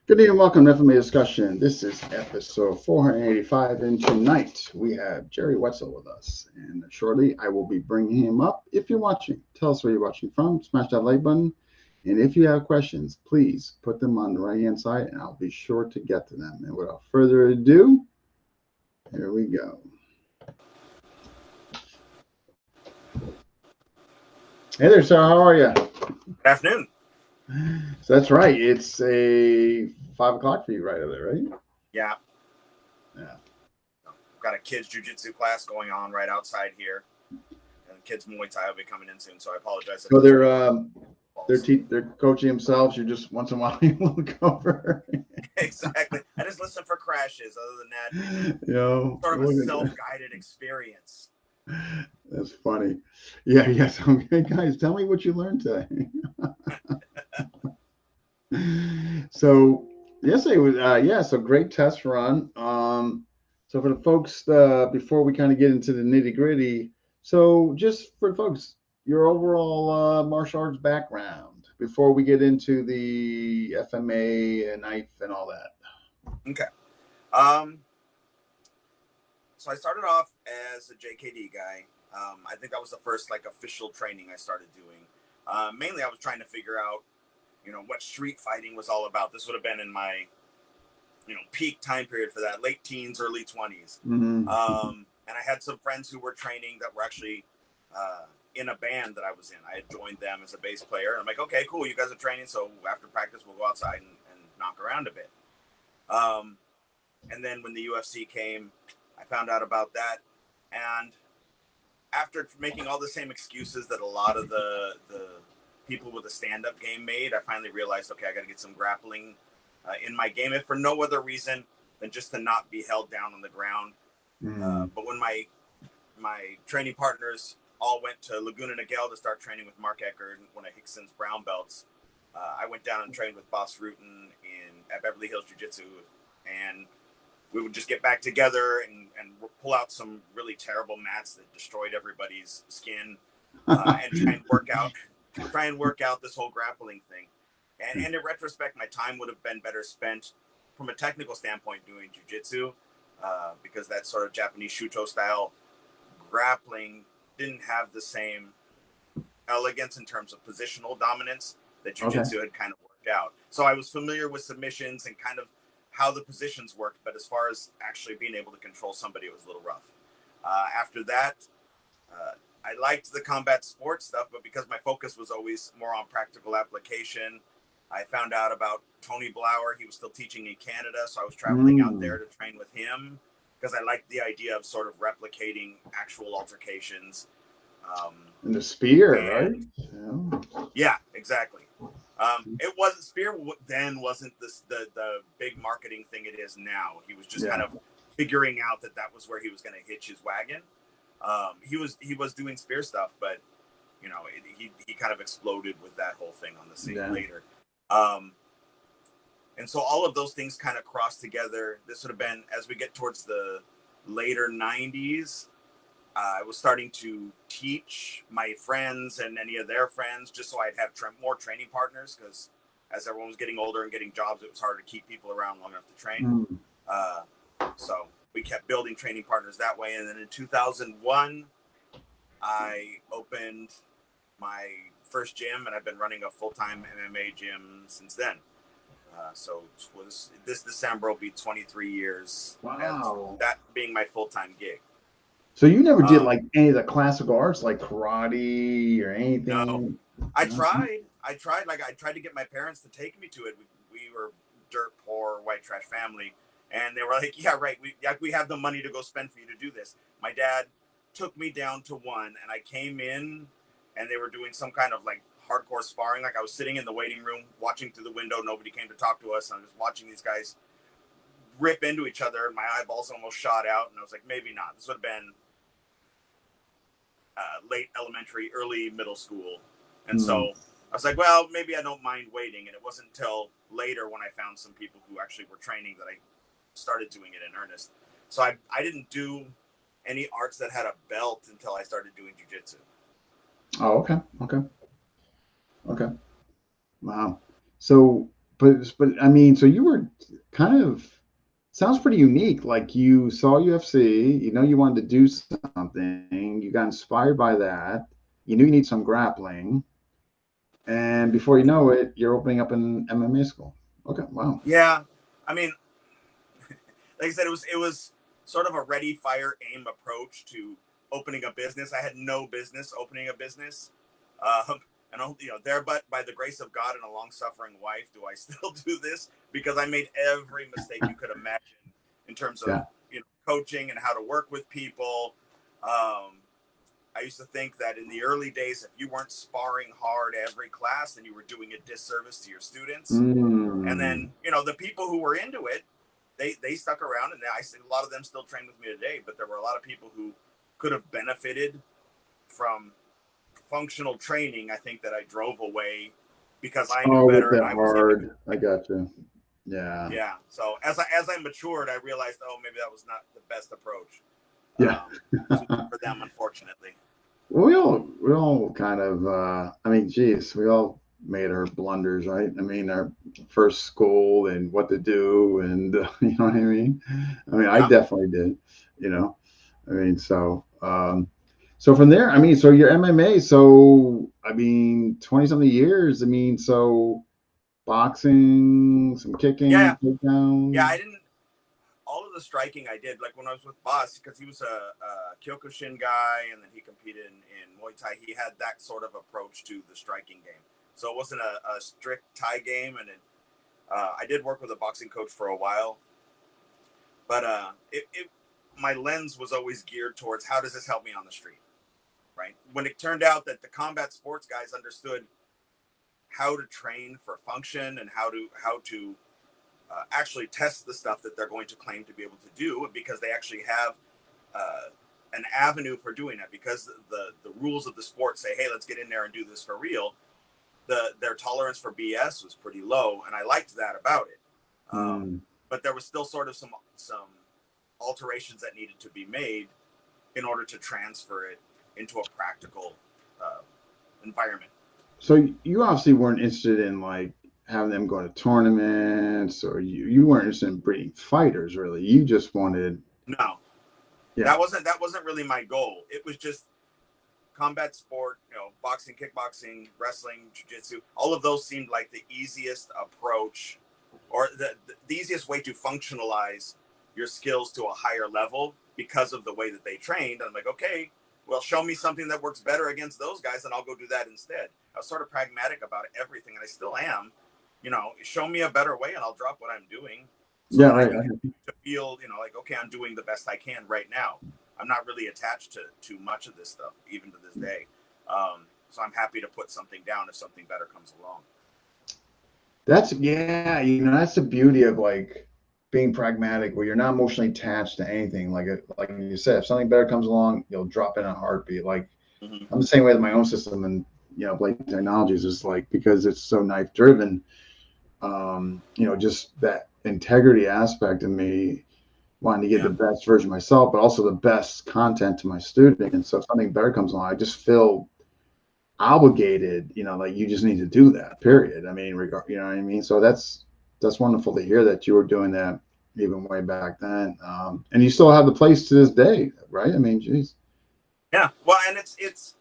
Good evening, welcome to FMA Discussion. This is episode 485, and tonight we have Jerry Wetzel with us. And shortly, I will be bringing him up. If you're watching, tell us where you're watching from. Smash that like button. And if you have questions, please put them on the right-hand side, and I'll be sure to get to them. And without further ado, here we go. Hey there, sir. How are you? Good afternoon. So that's right. It's a 5 o'clock for you right over there, right? Yeah. Yeah. Got a kids jiu-jitsu class going on right outside here. And kids Muay Thai will be coming in soon, so I apologize. So they're coaching themselves. You just once in a while you look over. Exactly. I just listen for crashes. Other than that, sort of look a at self-guided experience. That's funny. Yeah, yes. Okay, guys, tell me what you learned today. So yesterday was so great test run. So for the folks, before we kind of get into the nitty gritty, so just for folks, your overall martial arts background before we get into the FMA and knife and all that. Okay. So I started off as a JKD guy. I think that was the first official training I started doing. Mainly, I was trying to figure out, what street fighting was all about. This would have been in my, peak time period for that, late teens, early 20s. Mm-hmm. And I had some friends who were training that were actually in a band that I was in. I had joined them as a bass player. And I'm like, okay, cool. You guys are training. So after practice, we'll go outside and knock around a bit. And then when the UFC came, I found out about that. And after making all the same excuses that a lot of the people with a stand-up game made, I finally realized, okay, I got to get some grappling in my game, if for no other reason than just to not be held down on the ground. But when my training partners all went to Laguna Niguel to start training with Mark Eckert, one of Hickson's brown belts, I went down and trained with Boss Rutan at Beverly Hills Jiu-Jitsu, and we would just get back together and pull out some really terrible mats that destroyed everybody's skin and try and work out this whole grappling thing. And in retrospect, my time would have been better spent from a technical standpoint doing jiu-jitsu because that sort of Japanese shuto style grappling didn't have the same elegance in terms of positional dominance that jiu-jitsu had kind of worked out. So I was familiar with submissions and kind of how the positions worked, but as far as actually being able to control somebody, it was a little rough. After that, I liked the combat sports stuff, but because my focus was always more on practical application, I found out about Tony Blauer. He was still teaching in Canada, so I was traveling out there to train with him because I liked the idea of sort of replicating actual altercations. And the spear, right? Yeah, exactly. It wasn't spear then wasn't the big marketing thing it is now. He was just kind of figuring out that was where he was going to hitch his wagon. He was doing spear stuff, but he kind of exploded with that whole thing on the scene later. And so all of those things kind of crossed together. This would have been as we get towards the later 90s. I was starting to teach my friends and any of their friends just so I'd have more training partners because as everyone was getting older and getting jobs, it was hard to keep people around long enough to train. So we kept building training partners that way. And then in 2001, I opened my first gym, and I've been running a full-time MMA gym since then. So this December will be 23 years. Wow. That being my full-time gig. So you never did any of the classical arts like karate or anything? No, I tried. I tried to get my parents to take me to it. We were dirt poor white trash family, and they were like, "Yeah, right. We have the money to go spend for you to do this." My dad took me down to one, and I came in, and they were doing some kind of hardcore sparring. I was sitting in the waiting room, watching through the window. Nobody came to talk to us. I'm just watching these guys rip into each other, and my eyeballs almost shot out. And I was like, maybe not. This would have been late elementary, early middle school. And so I was like, well, maybe I don't mind waiting. And it wasn't until later when I found some people who actually were training that I started doing it in earnest. So I didn't do any arts that had a belt until I started doing jiu-jitsu. Oh, okay. Wow. So but I mean, so you were kind of sounds pretty unique. Like you saw UFC, you know, you wanted to do something, you got inspired by that, you knew you need some grappling, and before you know it, you're opening up an MMA school. Okay, wow. Yeah, I mean, like I said, it was sort of a ready, fire, aim approach to opening a business. I had no business opening a business, and there, but by the grace of God and a long-suffering wife, do I still do this because I made every mistake you could imagine in terms of Yeah. coaching and how to work with people. Um, I used to think that in the early days, if you weren't sparring hard every class, then you were doing a disservice to your students. And Mm. then, the people who were into it, they stuck around, and I see a lot of them still train with me today. But there were a lot of people who could have benefited from functional training. I think that I drove away because I knew Oh, with better and that I was aiming. hard. I got you. Yeah. Yeah. So as I matured, I realized, oh, maybe that was not the best approach Yeah. for them, unfortunately. We all kind of I mean, geez, we all made our blunders, right? I mean, our first school and what to do, and you know what I mean. I mean, I Yeah. definitely did. You know, I mean, so from there, I mean, so your MMA, so I mean, 20 something years. I mean, so boxing, some Yeah. kicking, Yeah. takedowns. I didn't. All of the striking I did, like when I was with Boss, because he was a Kyokushin guy, and then he competed in Muay Thai. He had that sort of approach to the striking game, so it wasn't a strict Thai game. And I did work with a boxing coach for a while, but my lens was always geared towards how does this help me on the street, right? When it turned out that the combat sports guys understood how to train for function and how to actually test the stuff that they're going to claim to be able to do, because they actually have uh, an avenue for doing that, because the rules of the sport say, hey, let's get in there and do this for real. Their tolerance for BS was pretty low, and I liked that about it. Mm. But there was still sort of some alterations that needed to be made in order to transfer it into a practical uh, environment. So you obviously weren't interested in like having them go to tournaments, or you weren't interested in breeding fighters really. You just wanted, No, yeah, that wasn't really my goal. It was just combat sport, boxing, kickboxing, wrestling, jiu-jitsu. All of those seemed like the easiest approach, or the easiest way to functionalize your skills to a higher level because of the way that they trained. I'm like, okay, well, show me something that works better against those guys, and I'll go do that instead. I was sort of pragmatic about everything, and I still am. Show me a better way, and I'll drop what I'm doing so yeah, that I right. can continue to feel, like, okay, I'm doing the best I can right now. I'm not really attached to too much of this stuff, even to this day. So I'm happy to put something down if something better comes along. That's yeah, that's the beauty of like being pragmatic, where you're not emotionally attached to anything. Like you said, if something better comes along, you'll drop in a heartbeat. Like Mm-hmm. I'm the same way with my own system, and Blade Technologies is like, because it's so knife driven. Just that integrity aspect of me wanting to get Yeah. the best version of myself, but also the best content to my students. So if something better comes along, I just feel obligated, like you just need to do that, period. I mean, you know what I mean? So that's wonderful to hear that you were doing that even way back then. And you still have the place to this day, right? I mean, geez. Yeah. Well, and it's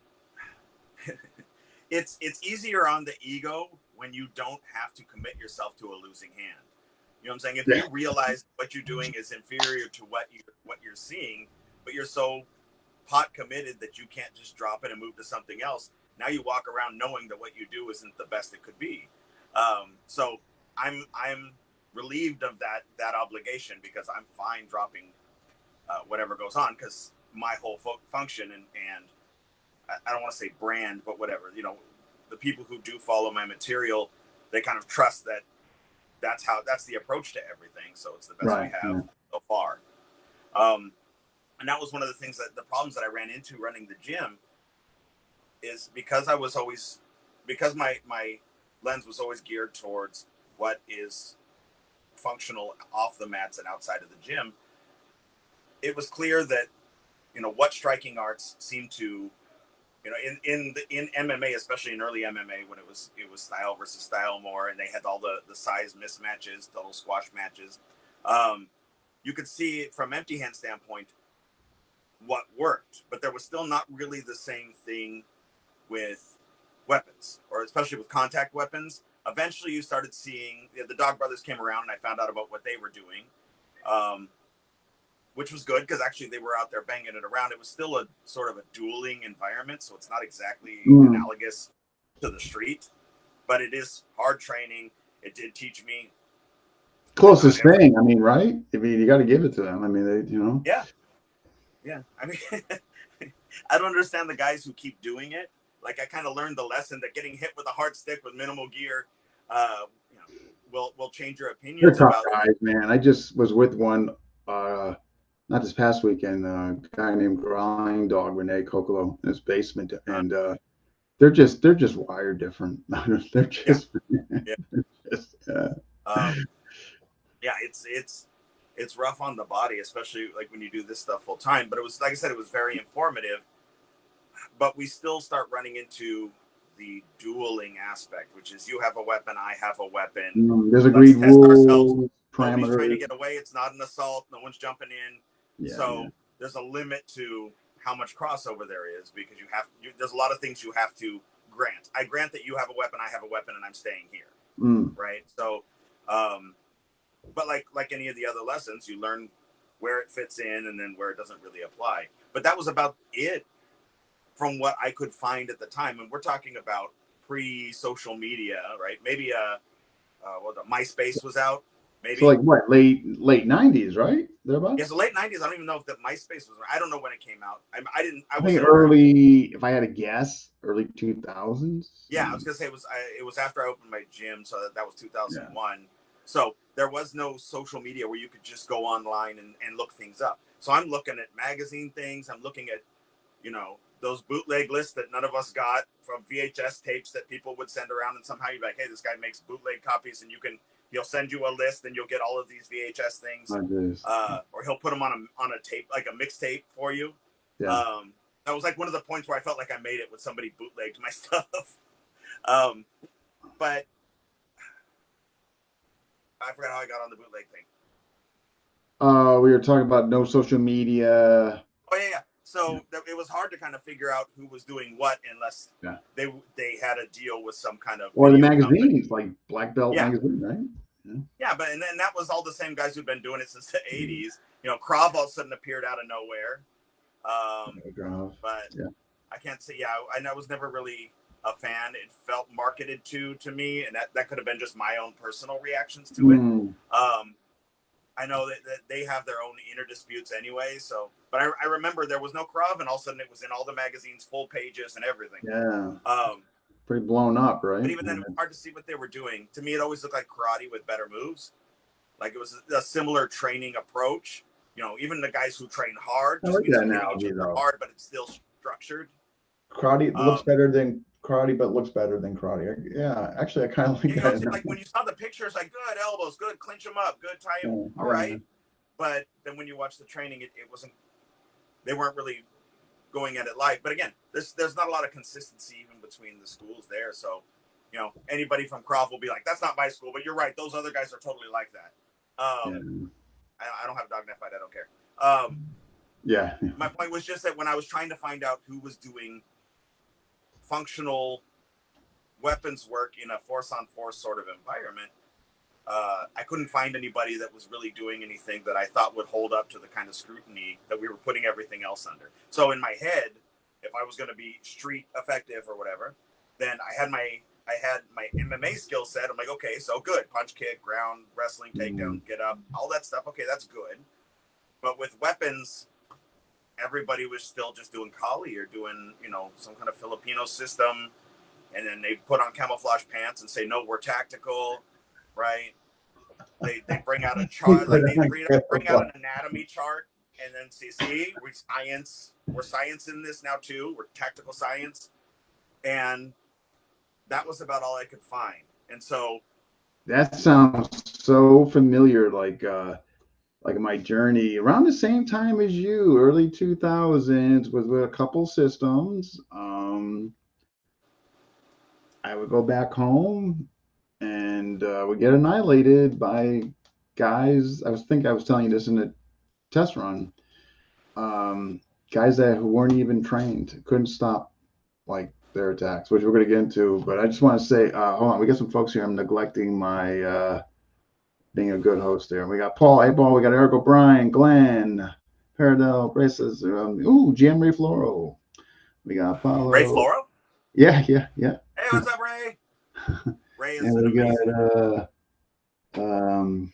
it's easier on the ego when you don't have to commit yourself to a losing hand. You know what I'm saying? If Yeah. you realize what you're doing is inferior to what you're seeing, but you're so pot committed that you can't just drop it and move to something else. Now you walk around knowing that what you do isn't the best it could be. So I'm relieved of that obligation, because I'm fine dropping whatever goes on, because my whole function and I don't want to say brand, but whatever, the people who do follow my material, they kind of trust that that's the approach to everything. So it's the best we Right. have Yeah. so far. And that was one of the things, that the problems that I ran into running the gym is because my lens was always geared towards what is functional off the mats and outside of the gym. It was clear that what striking arts seem to You know, in MMA, especially in early MMA, when it was style versus style more, and they had all the size mismatches, total squash matches. You could see from empty hand standpoint what worked, but there was still not really the same thing with weapons, or especially with contact weapons. Eventually, you started seeing the Dog Brothers came around, and I found out about what they were doing, which was good because actually they were out there banging it around. It was still a sort of a dueling environment, so it's not exactly analogous to the street, but it is hard training. It did teach me closest thing. I mean, right? I mean, you got to give it to them. I mean, they, you know. Yeah. I mean, I don't understand the guys who keep doing it. Like, I kind of learned the lesson that getting hit with a hard stick with minimal gear, you know, will change your opinions They're tough about guys, man. I just was with one, not this past weekend, a guy named Grind Dog Renee Kokolo in his basement, and they're just wired different. They're just, yeah. just Yeah, it's rough on the body, especially like when you do this stuff full time. But it was, like I said, it was very informative. But we still start running into the dueling aspect, which is you have a weapon, I have a weapon. There's agreed rules, Nobody's trying to parameters. get away. It's not an assault. No one's jumping in. So there's a limit to how much crossover there is, because there's a lot of things you have to grant. I grant that you have a weapon, I have a weapon, and I'm staying here. Right. So, but like any of the other lessons, you learn where it fits in and then where it doesn't really apply. But that was about it from what I could find at the time. And we're talking about pre-social media, right? Maybe the MySpace was out. Maybe. So like what, late 90s, right? Thereabouts? Yeah, so late 90s. I don't even know if the MySpace was. I don't know when it came out. I think early, if I had to guess, early 2000s. Yeah, I was gonna say it was after I opened my gym, so that was 2001. Yeah. So there was no social media where you could just go online and look things up. So I'm looking at magazine things. I'm looking at, you know, those bootleg lists that none of us got from VHS tapes that people would send around, and somehow you're like, hey, this guy makes bootleg copies, and he'll send you a list and you'll get all of these VHS things, or he'll put them on a tape, like a mixtape for you. Yeah. That was like one of the points where I felt like I made it when somebody bootlegged my stuff. But I forgot how I got on the bootleg thing. We were talking about no social media. Oh yeah. So it was hard to kind of figure out who was doing what unless they had a deal with some kind of, or the magazines company. Like Black Belt magazine, right? Yeah, but and then that was all the same guys who've been doing it since the 80s. You know, Krav all of a sudden appeared out of nowhere. But I can't say. Yeah, I was never really a fan. It felt marketed to me, and that could have been just my own personal reactions to it. I know that they have their own inner disputes anyway. So, but I remember there was no Krav, and all of a sudden it was in all the magazines, full pages and everything. Yeah. Pretty blown up, right? But even then, it was hard to see what they were doing. To me, it always looked like karate with better moves. Like it was a similar training approach. You know, even the guys who train hard just means they're hitting each other hard, but it's still structured. Karate looks better than karate, but looks better than karate. Yeah, actually, I kind of like that. Like when you saw the pictures, like good elbows, good clinch them up, good tie them, all right. But then when you watch the training, it wasn't. They weren't really going at it live. But again, there's not a lot of consistency even between the schools there. So, you know, anybody from Krav will be like, "That's not my school," but you're right. Those other guys are totally like that. I don't have a dog in that fight. I don't care. My point was just that when I was trying to find out who was doing functional weapons work in a force-on-force sort of environment, I couldn't find anybody that was really doing anything that I thought would hold up to the kind of scrutiny that we were putting everything else under. So in my head, if I was going to be street effective or whatever, then I had my MMA skill set. I'm like, okay, so good. Punch, kick, ground, wrestling, takedown, get up, all that stuff. Okay, that's good. But with weapons, everybody was still just doing Kali or doing, you know, some kind of Filipino system. And then they put on camouflage pants and say, no, we're tactical, right? They bring out a chart, like they bring out an anatomy chart, and then see, we're science in this now too. We're tactical science. And that was about all I could find. And so that sounds so familiar, like my journey around the same time as you, early 2000s, with a couple systems. I would go back home and would get annihilated by guys. I was telling you this in the test run. Guys who weren't even trained, couldn't stop like their attacks, which we're going to get into. But I just want to say, hold on, we got some folks here. I'm neglecting my being a good host there. We got Paul, hey Paul, we got Eric O'Brien, Glenn, Paradell, Braces, GM Ray Floro. We got Ray Paulo. Floro? Yeah. Hey, what's up, Ray? Ray is And an amazing.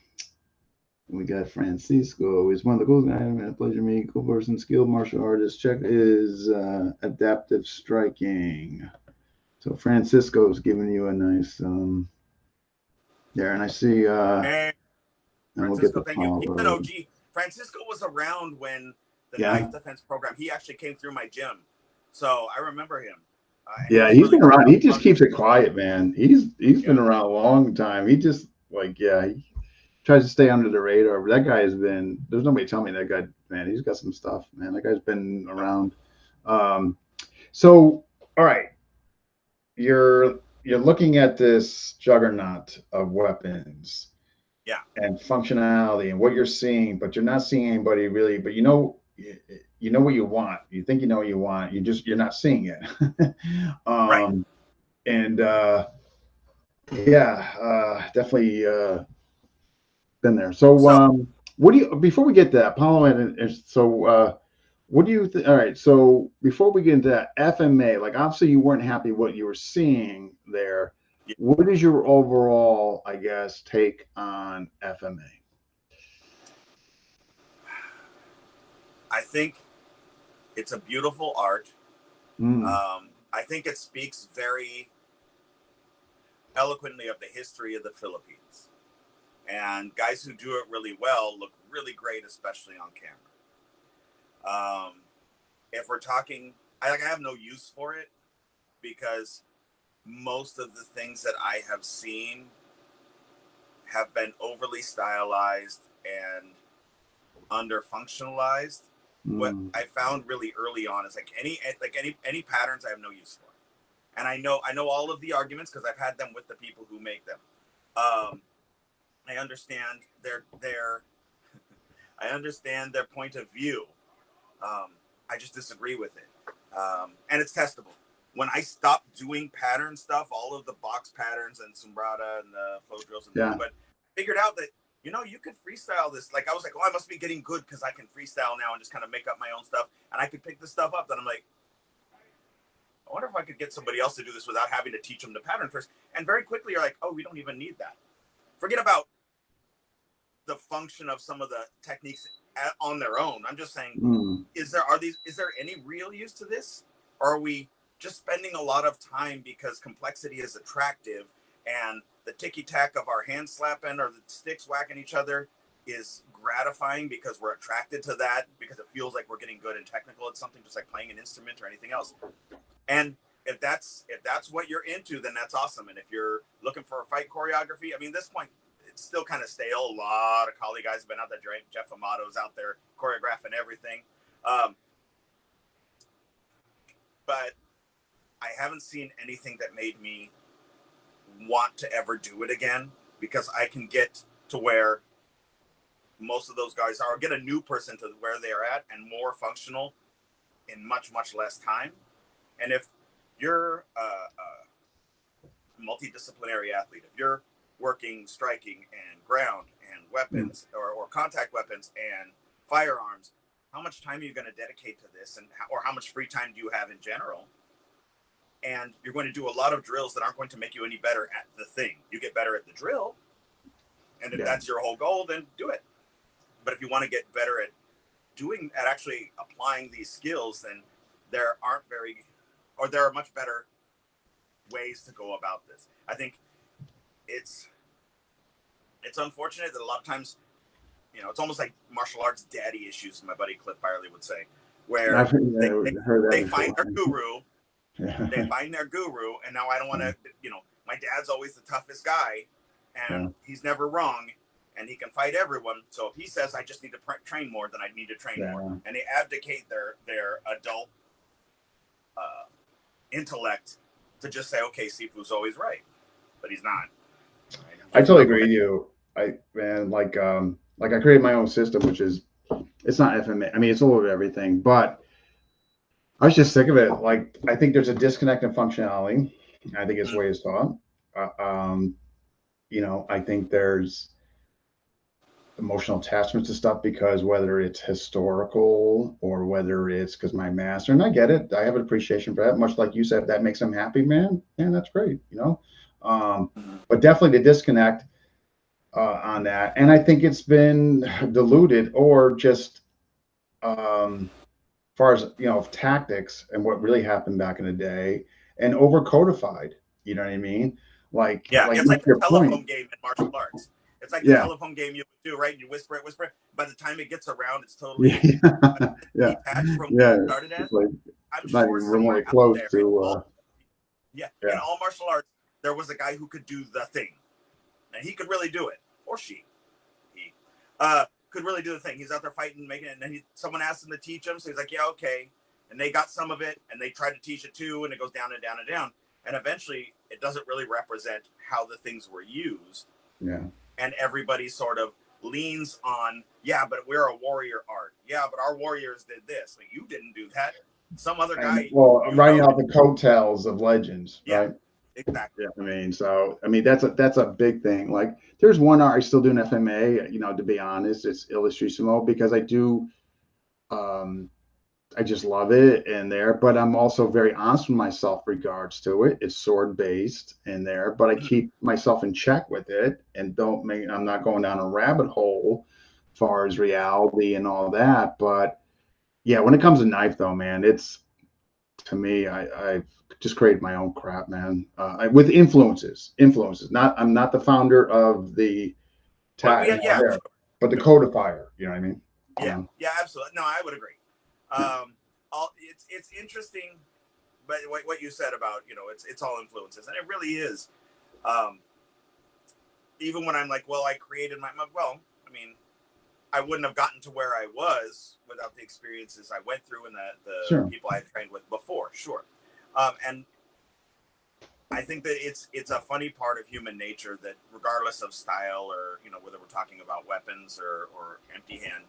We got Francisco. He's one of the coolest guys. I had a pleasure to meet. Cool person, skilled martial artist. Check his adaptive striking. So Francisco's giving you a nice there, and I see. hey, And we'll get the thank you. He's an follow. OG. Francisco was around when the Yeah. knife defense program. He actually came through my gym, so I remember him. Yeah, he's been around. He just keeps it quiet, man. He's been around a long time. He just he tries to stay under the radar. But that guy has been. There's nobody telling me that guy. Man, he's got some stuff, man. That guy's been around. So, all right, you're looking at this juggernaut of weapons, and functionality, and what you're seeing, but you're not seeing anybody really. But you know what you want. You think you know what you want. You're not seeing it. Right. And definitely been there. So, what do you before we get to that, Apollo, what do you think? All right, so before we get into that, FMA, like obviously you weren't happy what you were seeing there. Yeah. What is your overall, I guess, take on FMA? I think it's a beautiful art. I think it speaks very eloquently of the history of the Philippines. And guys who do it really well look really great, especially on camera. If we're talking, I have no use for it because most of the things that I have seen have been overly stylized and under functionalized. What I found really early on is any patterns I have no use for, and I know all of the arguments because I've had them with the people who make them. I understand their I understand their point of view. I just disagree with it, and it's testable. When I stopped doing pattern stuff, all of the box patterns and Sombrata and the flow drills, but figured out that you could freestyle this. Like I was like, oh, I must be getting good because I can freestyle now and just kind of make up my own stuff, and I could pick this stuff up. Then I'm like, I wonder if I could get somebody else to do this without having to teach them the pattern first. And very quickly, you're like, oh, we don't even need that. Forget about the function of some of the techniques on their own. I'm just saying, is there any real use to this? Or are we just spending a lot of time because complexity is attractive and the ticky-tack of our hand slapping or the sticks whacking each other is gratifying because we're attracted to that because it feels like we're getting good and technical at something, just like playing an instrument or anything else. And if that's what you're into, then that's awesome. And if you're looking for a fight choreography, I mean, at this point, it's still kind of stale. A lot of Kali guys have been out there. Jeff Amato's out there choreographing everything. But I haven't seen anything that made me want to ever do it again because I can get to where most of those guys are, or get a new person to where they're at and more functional in much, much less time. And if you're a multidisciplinary athlete, if you're working striking and ground and weapons or contact weapons and firearms, how much time are you going to dedicate to this, and how much free time do you have in general? And you're going to do a lot of drills that aren't going to make you any better at the thing. You get better at the drill, and if that's your whole goal, then do it. But if you want to get better at actually applying these skills, then there are much better ways to go about this. I think it's unfortunate that a lot of times, it's almost like martial arts daddy issues, my buddy Cliff Byerly would say, where they find their guru, and now I don't want to, my dad's always the toughest guy, and he's never wrong, and he can fight everyone. So if he says I just need to train more, then I need to train more, and they abdicate their adult intellect to just say, okay, Sifu's always right, but he's not. Right? I totally agree with you. Like I created my own system, which is it's not FMA. I mean, it's a little bit of everything, but I was just sick of it. Like I think there's a disconnect in functionality. I think it's ways taught. I think there's emotional attachments to stuff because whether it's historical or whether it's because my master, and I get it, I have an appreciation for that. Much like you said, if that makes them happy, man, that's great, But definitely the disconnect on that, and I think it's been diluted or just far as tactics and what really happened back in the day, and over codified. You know what I mean? Like it's like the telephone game in martial arts. It's like the telephone game you would do, right? You whisper it. By the time it gets around, it's totally detached from what it started as. Like, I'm sure somewhere close out there, to. in all martial arts, there was a guy who could do the thing, and he could really do it, or he could really do the thing. He's out there fighting, making it, and then someone asked him to teach him, so he's like, yeah, okay. And they got some of it, and they tried to teach it too, and it goes down and down and down. And eventually, it doesn't really represent how the things were used. Yeah. And everybody sort of leans on, but we're a warrior art. Yeah, but our warriors did this. Like, you didn't do that. Some other guy. Writing out the coattails of legends, right? Exactly. Yeah, that's a big thing. Like, there's one art I still do in FMA. To be honest, it's Illustrissimo because I do. I just love it in there, but I'm also very honest with myself regards to it. It's sword based in there, but I keep myself in check with it and I'm not going down a rabbit hole as far as reality and all that. But yeah, when it comes to knife though, man, it's to me, I've just created my own crap, man. With influences. I'm not the founder of the tag, but the codifier. You know what I mean? Yeah, absolutely. No, I would agree. It's interesting, but what you said about it's all influences, and it really is. Even when I'm like, well, I created I wouldn't have gotten to where I was without the experiences I went through and the people I trained with before. Sure, and I think that it's a funny part of human nature that regardless of style or whether we're talking about weapons or empty hand.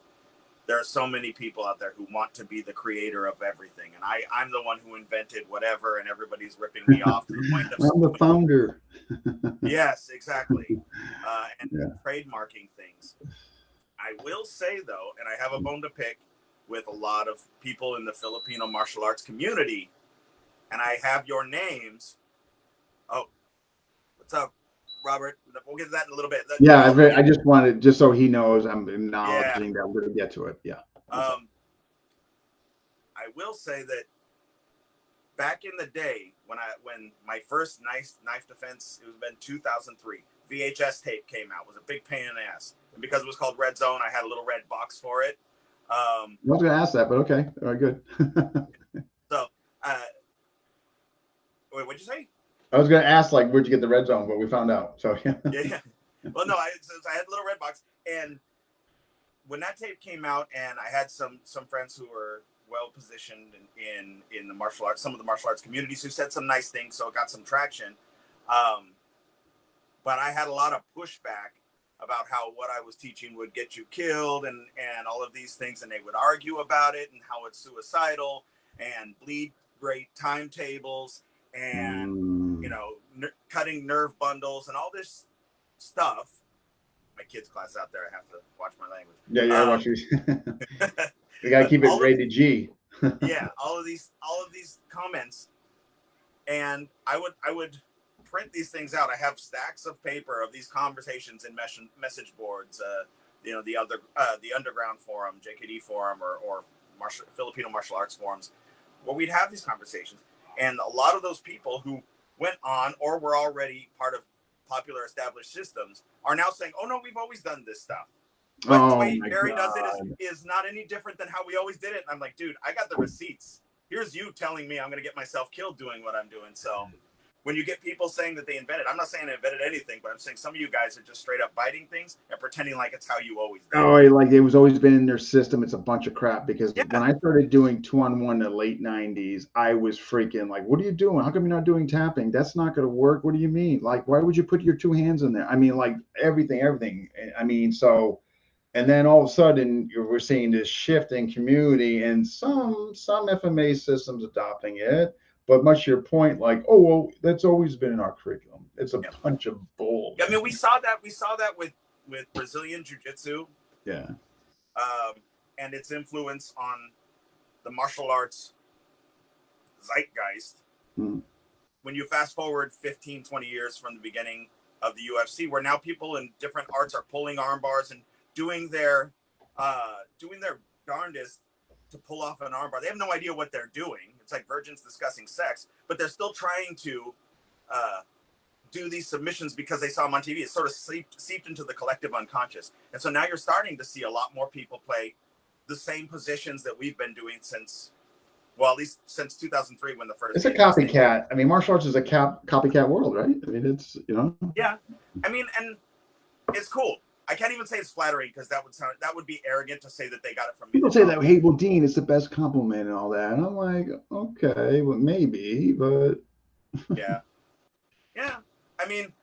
There are so many people out there who want to be the creator of everything. And I'm the one who invented whatever, and everybody's ripping me off to the point of... I'm the founder. Yes, exactly. And trademarking things. I will say, though, and I have a bone to pick with a lot of people in the Filipino martial arts community, and I have your names. Oh, what's up, Robert? We'll get to that in a little bit. I just wanted, just so he knows, I'm acknowledging that we're going to get to it. Yeah. I will say that back in the day when my first knife defense, it was been 2003. VHS tape came out. It was a big pain in the ass, and because it was called Red Zone, I had a little red box for it. I was going to ask that, but okay, all right, good. So, wait, what'd you say? I was going to ask, like, where'd you get the Red Zone, but we found out. So yeah. Well, no, I had a little red box, and when that tape came out, and I had some friends who were well positioned in the martial arts, some of the martial arts communities who said some nice things, so it got some traction. But I had a lot of pushback about how what I was teaching would get you killed and all of these things, and they would argue about it and how it's suicidal and bleed rate timetables and cutting nerve bundles and all this stuff. My kids' class out there, I have to watch my language. Yeah, watch these. We gotta keep it rated G. Yeah, all of these comments, and I would print these things out. I have stacks of paper of these conversations in message boards. The underground forum, JKD forum, or Filipino martial arts forums, where we'd have these conversations, and a lot of those people who went on or were already part of popular established systems are now saying, oh no, we've always done this stuff. But the way Barry does it is not any different than how we always did it. And I'm like, dude, I got the receipts. Here's you telling me I'm going to get myself killed doing what I'm doing. So when you get people saying that they invented, I'm not saying I invented anything, but I'm saying some of you guys are just straight up biting things and pretending like it's how you always did. Oh, like it was always been in their system. It's a bunch of crap because Yeah. when I started doing 2-on-1 in the late 90s, I was freaking like, what are you doing? How come you're not doing tapping? That's not going to work. What do you mean? Like, why would you put your two hands in there? I mean, like everything. I mean, so, and then all of a sudden we're seeing this shift in community and some FMA systems adopting it. But much to your point, like, oh, well, that's always been in our curriculum. It's a bunch of bull. I mean, we saw that with Brazilian Jiu-Jitsu. Yeah. And its influence on the martial arts zeitgeist. When you fast forward 15, 20 years from the beginning of the UFC, where now people in different arts are pulling arm bars and doing their darndest to pull off an armbar. They have no idea what they're doing. It's like virgins discussing sex, but they're still trying to do these submissions because they saw them on TV. It's sort of seeped into the collective unconscious. And so now you're starting to see a lot more people play the same positions that we've been doing since, well, at least since 2003 when the first. It's a copycat. I mean, martial arts is a copycat world, right? I mean, it's, you know. Yeah. I mean, and it's cool. I can't even say it's flattering because that would be arrogant to say that they got it from me. People say that, hey, well, Dean, it's the best compliment and all that. And I'm like, okay, well, maybe, but. Yeah. Yeah. I mean,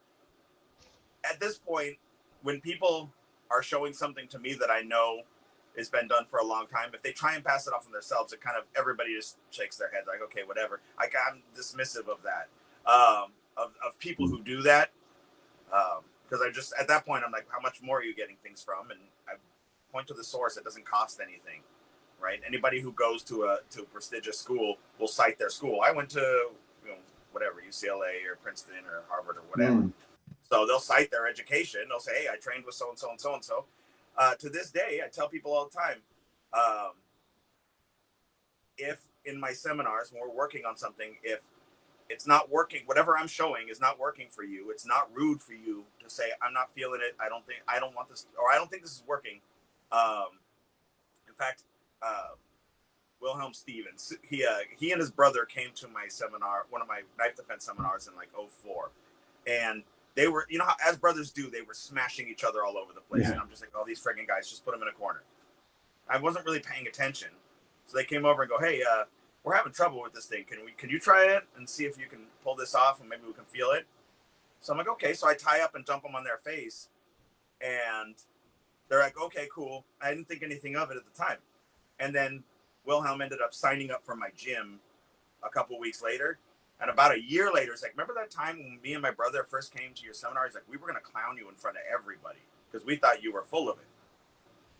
at this point, when people are showing something to me that I know has been done for a long time, if they try and pass it off on themselves, it kind of, everybody just shakes their head like, okay, whatever. I'm dismissive of that, of people who do that. Because I just, at that point, I'm like, how much more are you getting things from? And I point to the source. It doesn't cost anything, right? Anybody who goes to a prestigious school will cite their school. I went to, whatever, UCLA or Princeton or Harvard or whatever. So they'll cite their education. They'll say, hey, I trained with so-and-so and so-and-so. To this day, I tell people all the time, if in my seminars, when we're working on something, if it's not working, whatever I'm showing is not working for you, it's not rude for you to say, I'm not feeling it. I don't want this, or I don't think this is working. In fact, Wilhelm Stevens, he and his brother came to my seminar, one of my knife defense seminars in like 2004. And they were, how as brothers do, they were smashing each other all over the place. Yeah. And I'm just like, oh, these friggin' guys, just put them in a corner. I wasn't really paying attention. So they came over and go, hey, we're having trouble with this thing. Can you try it and see if you can pull this off and maybe we can feel it? So I'm like, okay. So I tie up and dump them on their face. And they're like, okay, cool. I didn't think anything of it at the time. And then Wilhelm ended up signing up for my gym a couple weeks later. And about a year later, it's like, remember that time when me and my brother first came to your seminar? He's like, we were going to clown you in front of everybody because we thought you were full of it.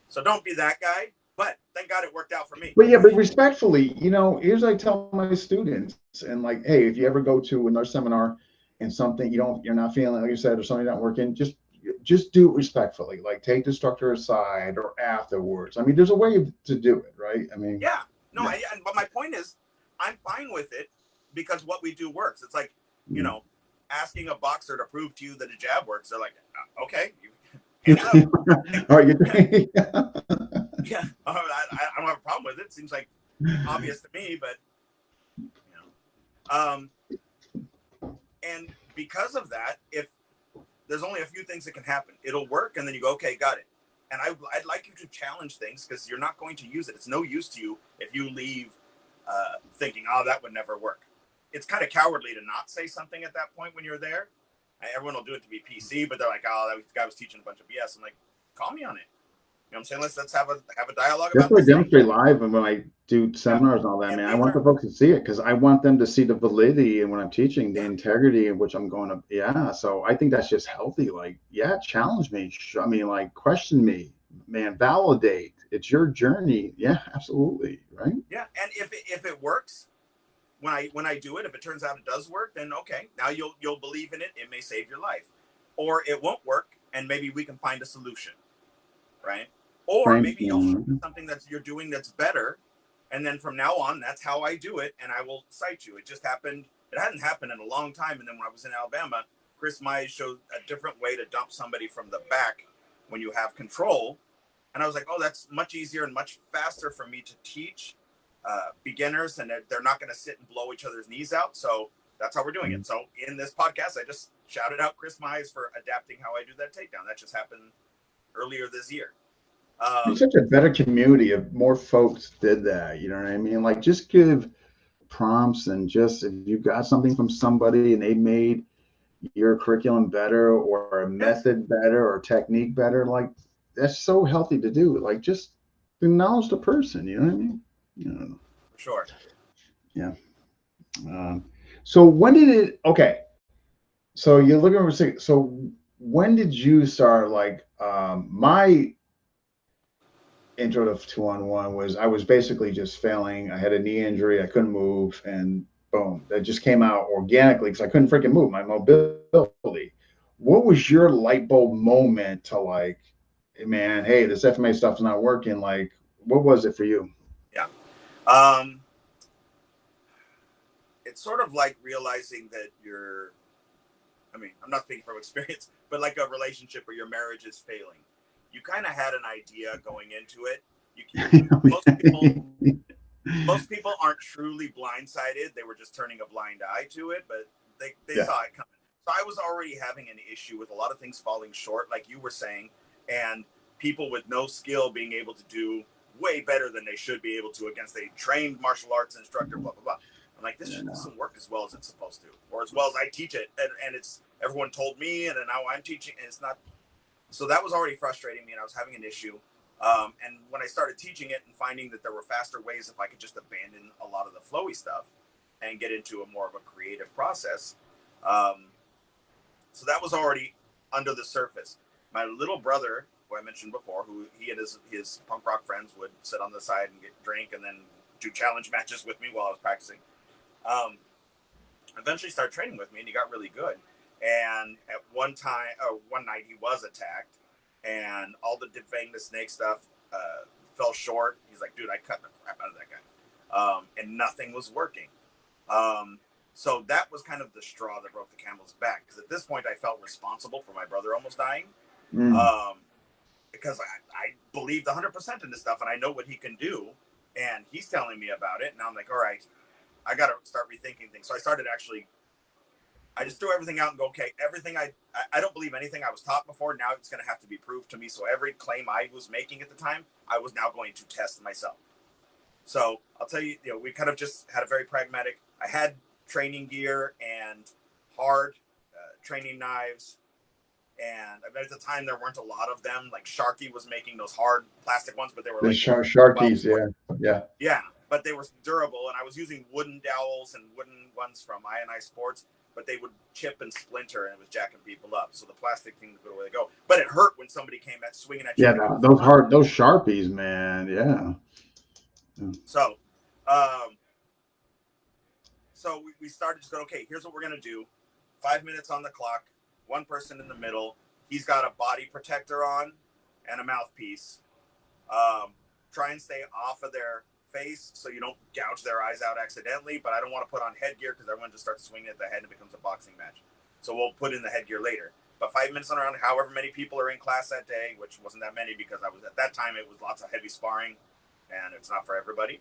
So don't be that guy. But thank God it worked out for me. But yeah, but respectfully, here's what I tell my students, and like, hey, if you ever go to another seminar and something you're not feeling, like you said, or something not working, just do it respectfully. Like take the instructor aside or afterwards. I mean, there's a way to do it, right? I mean, yeah, no, yeah. But my point is, I'm fine with it because what we do works. It's like, asking a boxer to prove to you that a jab works. They're like, okay, hands up. All right, yeah, I don't have a problem with it. It seems like obvious to me, but and because of that, if there's only a few things that can happen, it'll work, and then you go, okay, got it. And I'd like you to challenge things because you're not going to use it. It's no use to you if you leave thinking, oh, that would never work. It's kind of cowardly to not say something at that point when you're there. Everyone will do it to be PC, but they're like, oh, that guy was teaching a bunch of BS. I'm like, call me on it. You know what I'm saying? Let's have a dialogue about this. That's why I demonstrate live, and when I do seminars and all that, man, I want the folks to see it because I want them to see the validity and when I'm teaching the integrity in which I'm going to. Yeah, so I think that's just healthy. Like, yeah, challenge me. I mean, like, question me, man. Validate. It's your journey. Yeah, absolutely, right? Yeah, and if it works, when I do it, if it turns out it does work, then okay, now you'll believe in it. It may save your life, or it won't work, and maybe we can find a solution, right? Or maybe you'll find something that you're doing that's better. And then from now on, that's how I do it. And I will cite you. It just happened. It hadn't happened in a long time. And then when I was in Alabama, Chris Mize showed a different way to dump somebody from the back when you have control. And I was like, oh, that's much easier and much faster for me to teach beginners. And they're not going to sit and blow each other's knees out. So that's how we're doing it. So in this podcast, I just shouted out Chris Mize for adapting how I do that takedown. That just happened earlier this year. It's such a better community if more folks did that. You know what I mean? Like, just give prompts, and just if you got something from somebody and they made your curriculum better or a method better or technique better, like, that's so healthy to do. Like, just acknowledge the person. You know what I mean? You know. For sure. Yeah. So when did it? Okay. So you're looking for. So when did you start? Like, my intro to 2-on-1 was, I was basically just failing. I had a knee injury. I couldn't move, and boom, that just came out organically because I couldn't freaking move. My mobility. What was your light bulb moment to, like, man, hey, this FMA stuff's not working? Like, what was it for you? Yeah. It's sort of like realizing that I'm not speaking from experience, but like a relationship or your marriage is failing. You kind of had an idea going into it. Most people aren't truly blindsided. They were just turning a blind eye to it, but they saw it coming. So I was already having an issue with a lot of things falling short, like you were saying, and people with no skill being able to do way better than they should be able to against a trained martial arts instructor, blah, blah, blah. I'm like, this doesn't work as well as it's supposed to, or as well as I teach it. And it's, everyone told me, and then now I'm teaching, and it's not. So that was already frustrating me, and I was having an issue. And when I started teaching it and finding that there were faster ways, if I could just abandon a lot of the flowy stuff and get into a more of a creative process. So that was already under the surface. My little brother, who I mentioned before, who he and his punk rock friends would sit on the side and get drink and then do challenge matches with me while I was practicing. Eventually started training with me, and he got really good. And at one night he was attacked, and all the defang the snake stuff fell short. He's like, dude, I cut the crap out of that guy. And nothing was working. So that was kind of the straw that broke the camel's back, because at this point I felt responsible for my brother almost dying. Because I believed 100% in this stuff, and I know what he can do, and he's telling me about it. And I'm like, all right, I got to start rethinking things. So I started I just threw everything out and go, okay, everything I don't believe anything I was taught before. Now it's going to have to be proved to me. So every claim I was making at the time, I was now going to test myself. So I'll tell you, we kind of just had a very pragmatic, I had training gear and hard training knives. And I bet at the time there weren't a lot of them. Like Sharky was making those hard plastic ones, but they were the like Sharkies, yeah, but they were durable. And I was using wooden dowels and wooden ones from INI Sports, but they would chip and splinter, and it was jacking people up. So the plastic thing was the way to go. But it hurt when somebody came at swinging at you. Yeah, those Sharpies, man. Yeah. So, so we started just going, okay, here's what we're gonna do. 5 minutes on the clock. One person in the middle. He's got a body protector on and a mouthpiece. Try and stay off of their face so you don't gouge their eyes out accidentally. But I don't want to put on headgear because everyone just starts swinging at the head and it becomes a boxing match. So we'll put in the headgear later. But 5 minutes on around, however many people are in class that day, which wasn't that many because I was at that time, it was lots of heavy sparring, and it's not for everybody.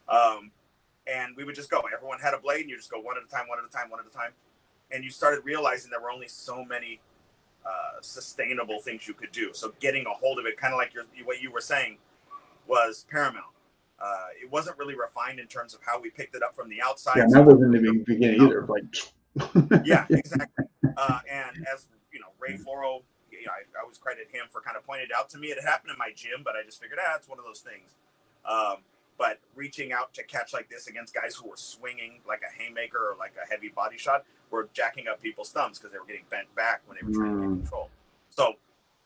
And we would just go. Everyone had a blade, and you just go one at a time, one at a time, one at a time. And you started realizing there were only so many sustainable things you could do. So getting a hold of it, kind of like what you were saying, was paramount. It wasn't really refined in terms of how we picked it up from the outside. Yeah, that wasn't in the beginning either. Like, yeah, exactly. And as Ray Floro, I always credit him for kind of pointing it out to me. It happened in my gym, but I just figured, it's one of those things. But reaching out to catch like this against guys who were swinging like a haymaker or like a heavy body shot were jacking up people's thumbs because they were getting bent back when they were trying to get control. So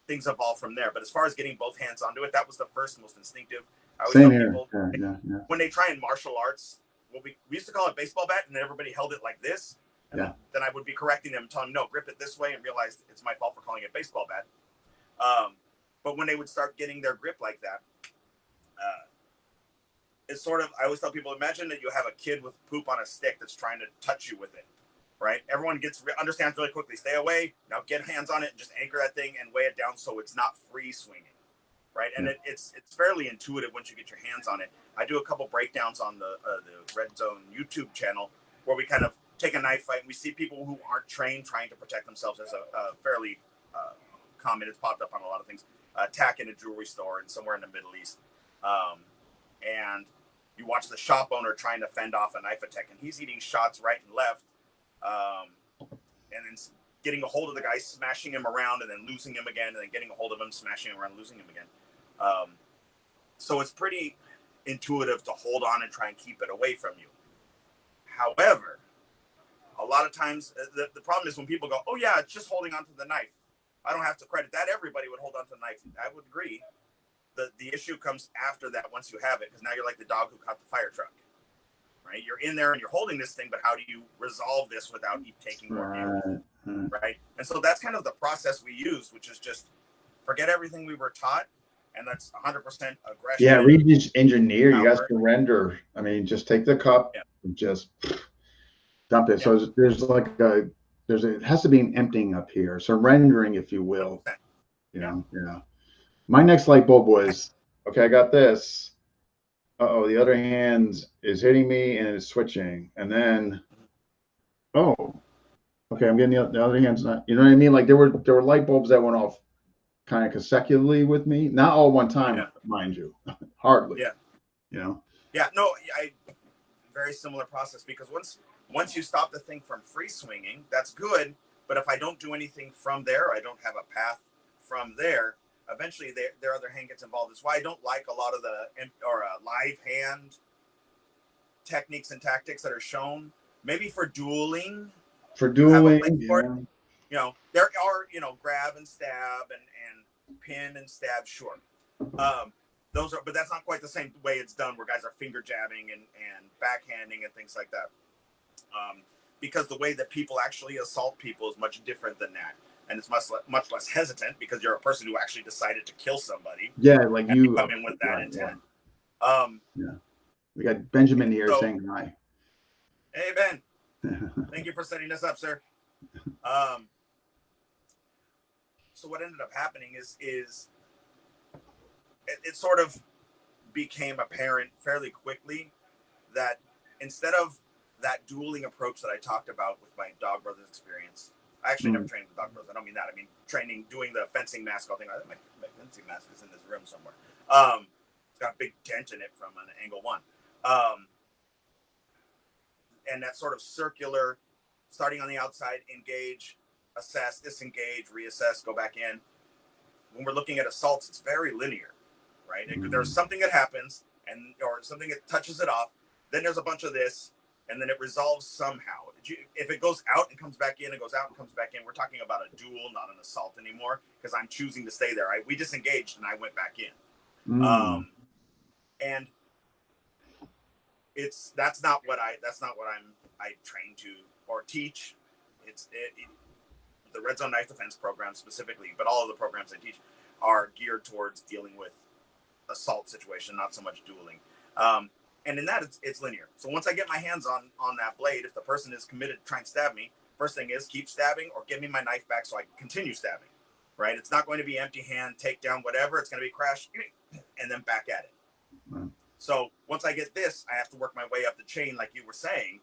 things evolved from there. But as far as getting both hands onto it, that was the first most instinctive. I always tell people when they try in martial arts, we used to call it baseball bat, and everybody held it like this. And then I would be correcting them, telling them, no, grip it this way, and realized it's my fault for calling it baseball bat. But when they would start getting their grip like that, it's sort of, I always tell people, imagine that you have a kid with poop on a stick that's trying to touch you with it, right? Everyone understands really quickly. Stay away. Now get hands on it and just anchor that thing and weigh it down so it's not free swinging, right? And it's fairly intuitive once you get your hands on it. I do a couple breakdowns on the Red Zone YouTube channel where we kind of take a knife fight, and we see people who aren't trained trying to protect themselves as a fairly common. It's popped up on a lot of things. Attack in a jewelry store and somewhere in the Middle East, and you watch the shop owner trying to fend off a knife attack, and he's eating shots right and left, and then getting a hold of the guy, smashing him around, and then losing him again, and then getting a hold of him, smashing him around, losing him again. So it's pretty intuitive to hold on and try and keep it away from you. However, a lot of times the problem is when people go, oh yeah, it's just holding onto the knife. I don't have to credit that. Everybody would hold onto the knife. I would agree. The issue comes after that once you have it, because now you're like the dog who caught the fire truck, right? You're in there and you're holding this thing, but how do you resolve this without taking more damage, right? And so that's kind of the process we use, which is just forget everything we were taught, and that's 100% aggression. Yeah, Regis engineer, you guys surrender. I mean, just take the cup and just dump it. So there's like it has to be an emptying up here, surrendering, if you will. 100%. You know, yeah. My next light bulb was, okay, I got this. The other hand is hitting me and it's switching. And then, okay, I'm getting the other hand's not, you know what I mean? Like there were light bulbs that went off kind of consecutively with me. Not all one time, mind you. Hardly. Yeah. You know? Yeah, no, very similar process, because once you stop the thing from free swinging, that's good. But if I don't do anything from there, I don't have a path from there, eventually their other hand gets involved. That's why I don't like a lot of the live hand techniques and tactics that are shown. Maybe for dueling. You know, there are, grab and stab and pin and stab, sure. Those are, but that's not quite the same way it's done, where guys are finger jabbing and backhanding and things like that. Because the way that people actually assault people is much different than that. And it's much less hesitant, because you're a person who actually decided to kill somebody. Yeah, like you come in with that intent. Yeah. We got Benjamin here saying hi. Hey, Ben. Thank you for setting this up, sir. So what ended up happening is it sort of became apparent fairly quickly that instead of that dueling approach that I talked about with my Dog Brothers experience, I actually never trained with Dog Brothers. I don't mean that. I mean doing the fencing mask thing. I think my fencing mask is in this room somewhere. It's got a big dent in it from an angle one. And that sort of circular, starting on the outside, engage, assess, disengage, reassess, go back in. When we're looking at assaults, it's very linear, right? There's something that happens, or something that touches it off. Then there's a bunch of this, and then it resolves somehow. If it goes out and comes back in, it goes out and comes back in. We're talking about a duel, not an assault anymore, because I'm choosing to stay there. We disengaged and I went back in. And that's not what I train to or teach. The Red Zone Knife Defense program specifically, but all of the programs I teach are geared towards dealing with assault situation, not so much dueling. And in that, it's linear. So once I get my hands on that blade, if the person is committed to try and stab me, first thing is keep stabbing or give me my knife back so I can continue stabbing, right? It's not going to be empty hand, takedown, whatever. It's going to be crash and then back at it. Wow. So once I get this, I have to work my way up the chain, like you were saying.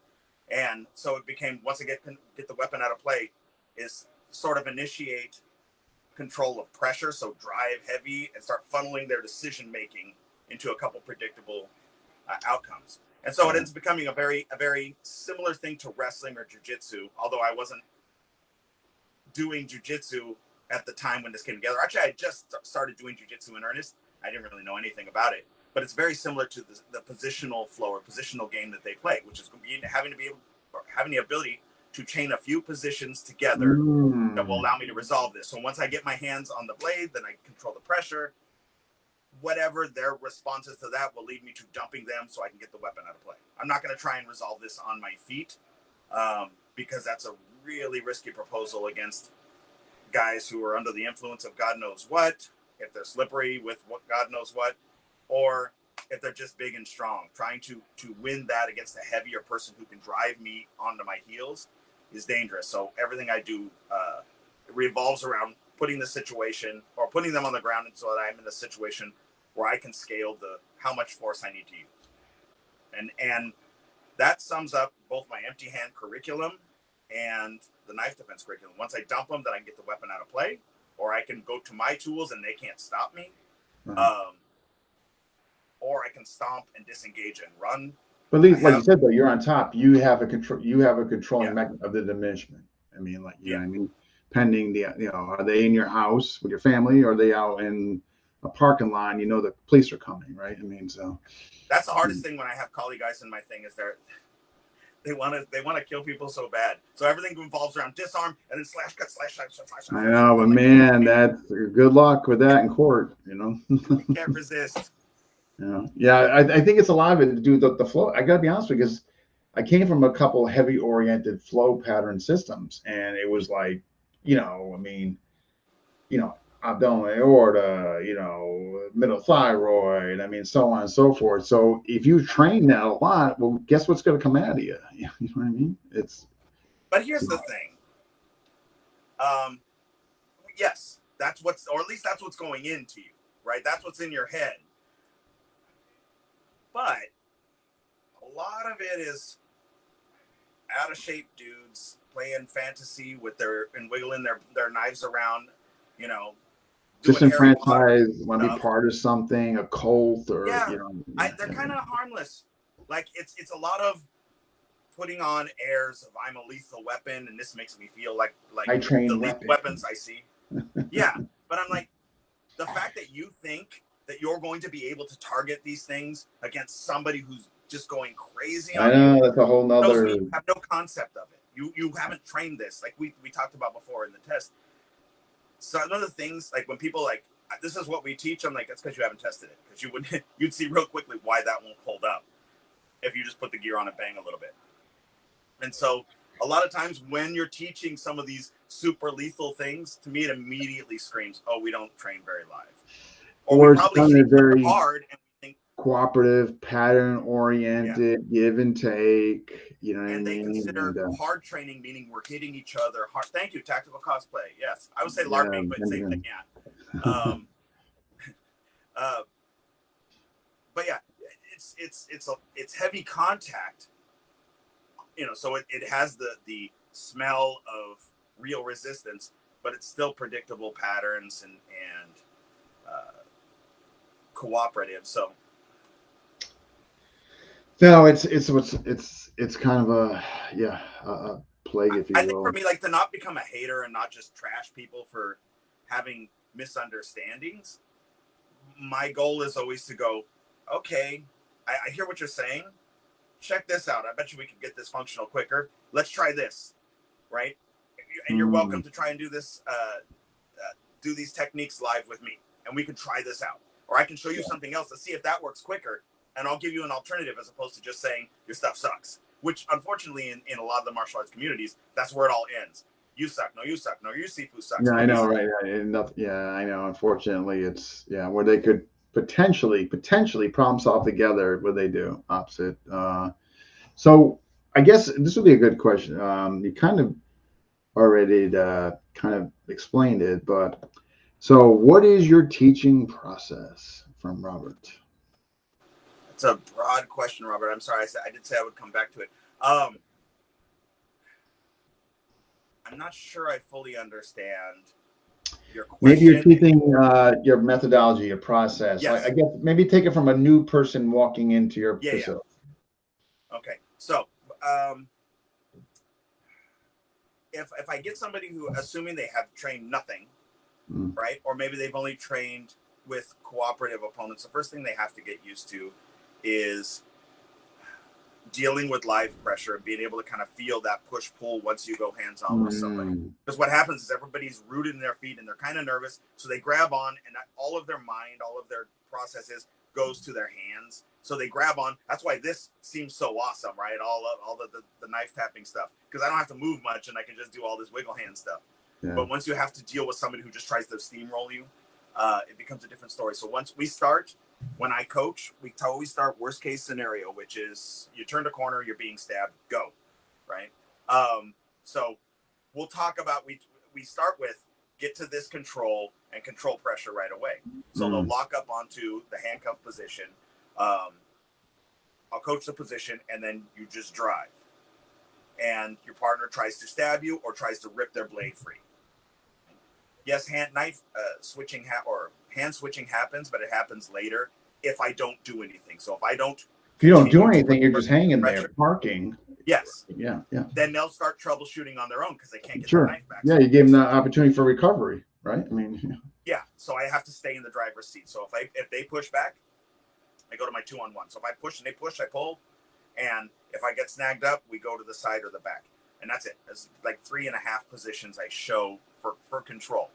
And so it became, once I get the weapon out of play, is sort of initiate control of pressure. So drive heavy and start funneling their decision-making into a couple predictable outcomes. And so it ends up becoming a very similar thing to wrestling or jiu-jitsu, although I wasn't doing jiu-jitsu at the time when this came together. Actually, I just started doing jiu-jitsu in earnest. I didn't really know anything about it, but it's very similar to the positional flow or positional game that they play, which is having the ability to chain a few positions together that will allow me to resolve this. So once I get my hands on the blade, then I control the pressure. Whatever their responses to that will lead me to dumping them so I can get the weapon out of play. I'm not going to try and resolve this on my feet because that's a really risky proposal against guys who are under the influence of God knows what, if they're slippery with what God knows what, or if they're just big and strong. Trying to win that against a heavier person who can drive me onto my heels is dangerous. So everything I do revolves around putting the situation or putting them on the ground so that I'm in a situation where I can scale how much force I need to use. And that sums up both my empty hand curriculum and the knife defense curriculum. Once I dump them, then I can get the weapon out of play, or I can go to my tools and they can't stop me. Or I can stomp and disengage and run. But at least, like you said, though, you're on top. You have a control. You have a controlling mechanism of the diminishment. I mean, like, you know what I mean? Pending the, you know, are they in your house with your family, or are they out in a parking lot? You know, the police are coming, right? I mean, so that's the hardest thing when I have collie guys in my thing is they want to kill people so bad. So everything revolves around disarm and then slash, cut, slash. I know, but man, that's good luck with that in court. You know, you can't resist. I think it's a lot of it to do with the flow. I got to be honest with you, because I came from a couple heavy oriented flow pattern systems, and it was like, you know, I mean, you know, abdominal aorta, you know, middle thyroid, I mean, so on and so forth. So if you train that a lot, well, guess what's going to come out of you? You know what I mean? But here's the thing. Yes, or at least that's what's going into you, right? That's what's in your head. But a lot of it is out of shape dudes playing fantasy with and wiggling their knives around, you know. Disenfranchised, want to be part of something, a cult, or you know. They're kind of harmless. Like it's a lot of putting on airs of I'm a lethal weapon, and this makes me feel like I train the lethal weapons I see. Yeah, but I'm like, the fact that you think that you're going to be able to target these things against somebody who's just going crazy on you, that's a whole nother. You have no concept of it. You haven't trained this, like we talked about before in the test. So one of the things, like when people like, this is what we teach, I'm like, that's because you haven't tested it, because you'd see real quickly why that won't hold up if you just put the gear on and bang a little bit. And so a lot of times when you're teaching some of these super lethal things, to me it immediately screams, oh, we don't train very live. Or we probably very hard and we think cooperative, pattern oriented, give and take, you know what I mean? And they consider hard training meaning we're hitting each other hard. Thank you, tactical cosplay. Yes, I would say LARPing, but same thing. Yeah. But yeah, it's heavy contact. You know, so it has the smell of real resistance, but it's still predictable patterns and cooperative. So no, it's kind of a plague, if you will. I think for me, like, to not become a hater and not just trash people for having misunderstandings, my goal is always to go, okay, I hear what you're saying. Check this out. I bet you we can get this functional quicker. Let's try this, right? And you're welcome to try and do this, do these techniques live with me, and we can try this out. Or I can show you something else to see if that works quicker, and I'll give you an alternative as opposed to just saying your stuff sucks, which unfortunately in a lot of the martial arts communities, that's where it all ends. You suck. No, you suck. No, your Sifu sucks. Yeah, I know, right? I know. Unfortunately, it's where they could potentially problem solve together. What they do opposite. So I guess this would be a good question. You kind of already kind of explained it, but so what is your teaching process, from Robert? It's a broad question, Robert. I'm sorry. I did say I would come back to it. I'm not sure I fully understand your question. Maybe you're teaching your methodology, your process. Yes. I guess maybe take it from a new person walking into your facility. Yeah. Okay. So if I get somebody who, assuming they have trained nothing, right? Or maybe they've only trained with cooperative opponents, the first thing they have to get used to is dealing with live pressure and being able to kind of feel that push-pull once you go hands-on with somebody. Because what happens is everybody's rooted in their feet and they're kind of nervous, so they grab on, and all of their mind, all of their processes goes to their hands. So they grab on. That's why this seems so awesome, right? All the knife tapping stuff, because I don't have to move much and I can just do all this wiggle hand stuff. Yeah. But once you have to deal with somebody who just tries to steamroll you, it becomes a different story. So once we start, when I coach, we always start worst case scenario, which is you turned a corner, you're being stabbed, go, right? So we'll talk about, we start with get to this control and control pressure right away. So they'll lock up onto the handcuff position. I'll coach the position, and then you just drive. And your partner tries to stab you or tries to rip their blade free. Yes, hand switching happens, but it happens later if I don't do anything. So if I don't, if you don't do anything, you're just hanging there parking. Yes. Yeah. Then they'll start troubleshooting on their own because they can't get their knife back. Yeah, you give them the opportunity for recovery, right? I mean, yeah. So I have to stay in the driver's seat. So if they push back, I go to my 2-on-1. So if I push and they push, I pull. And if I get snagged up, we go to the side or the back. And that's it. It's like 3.5 positions I show for control.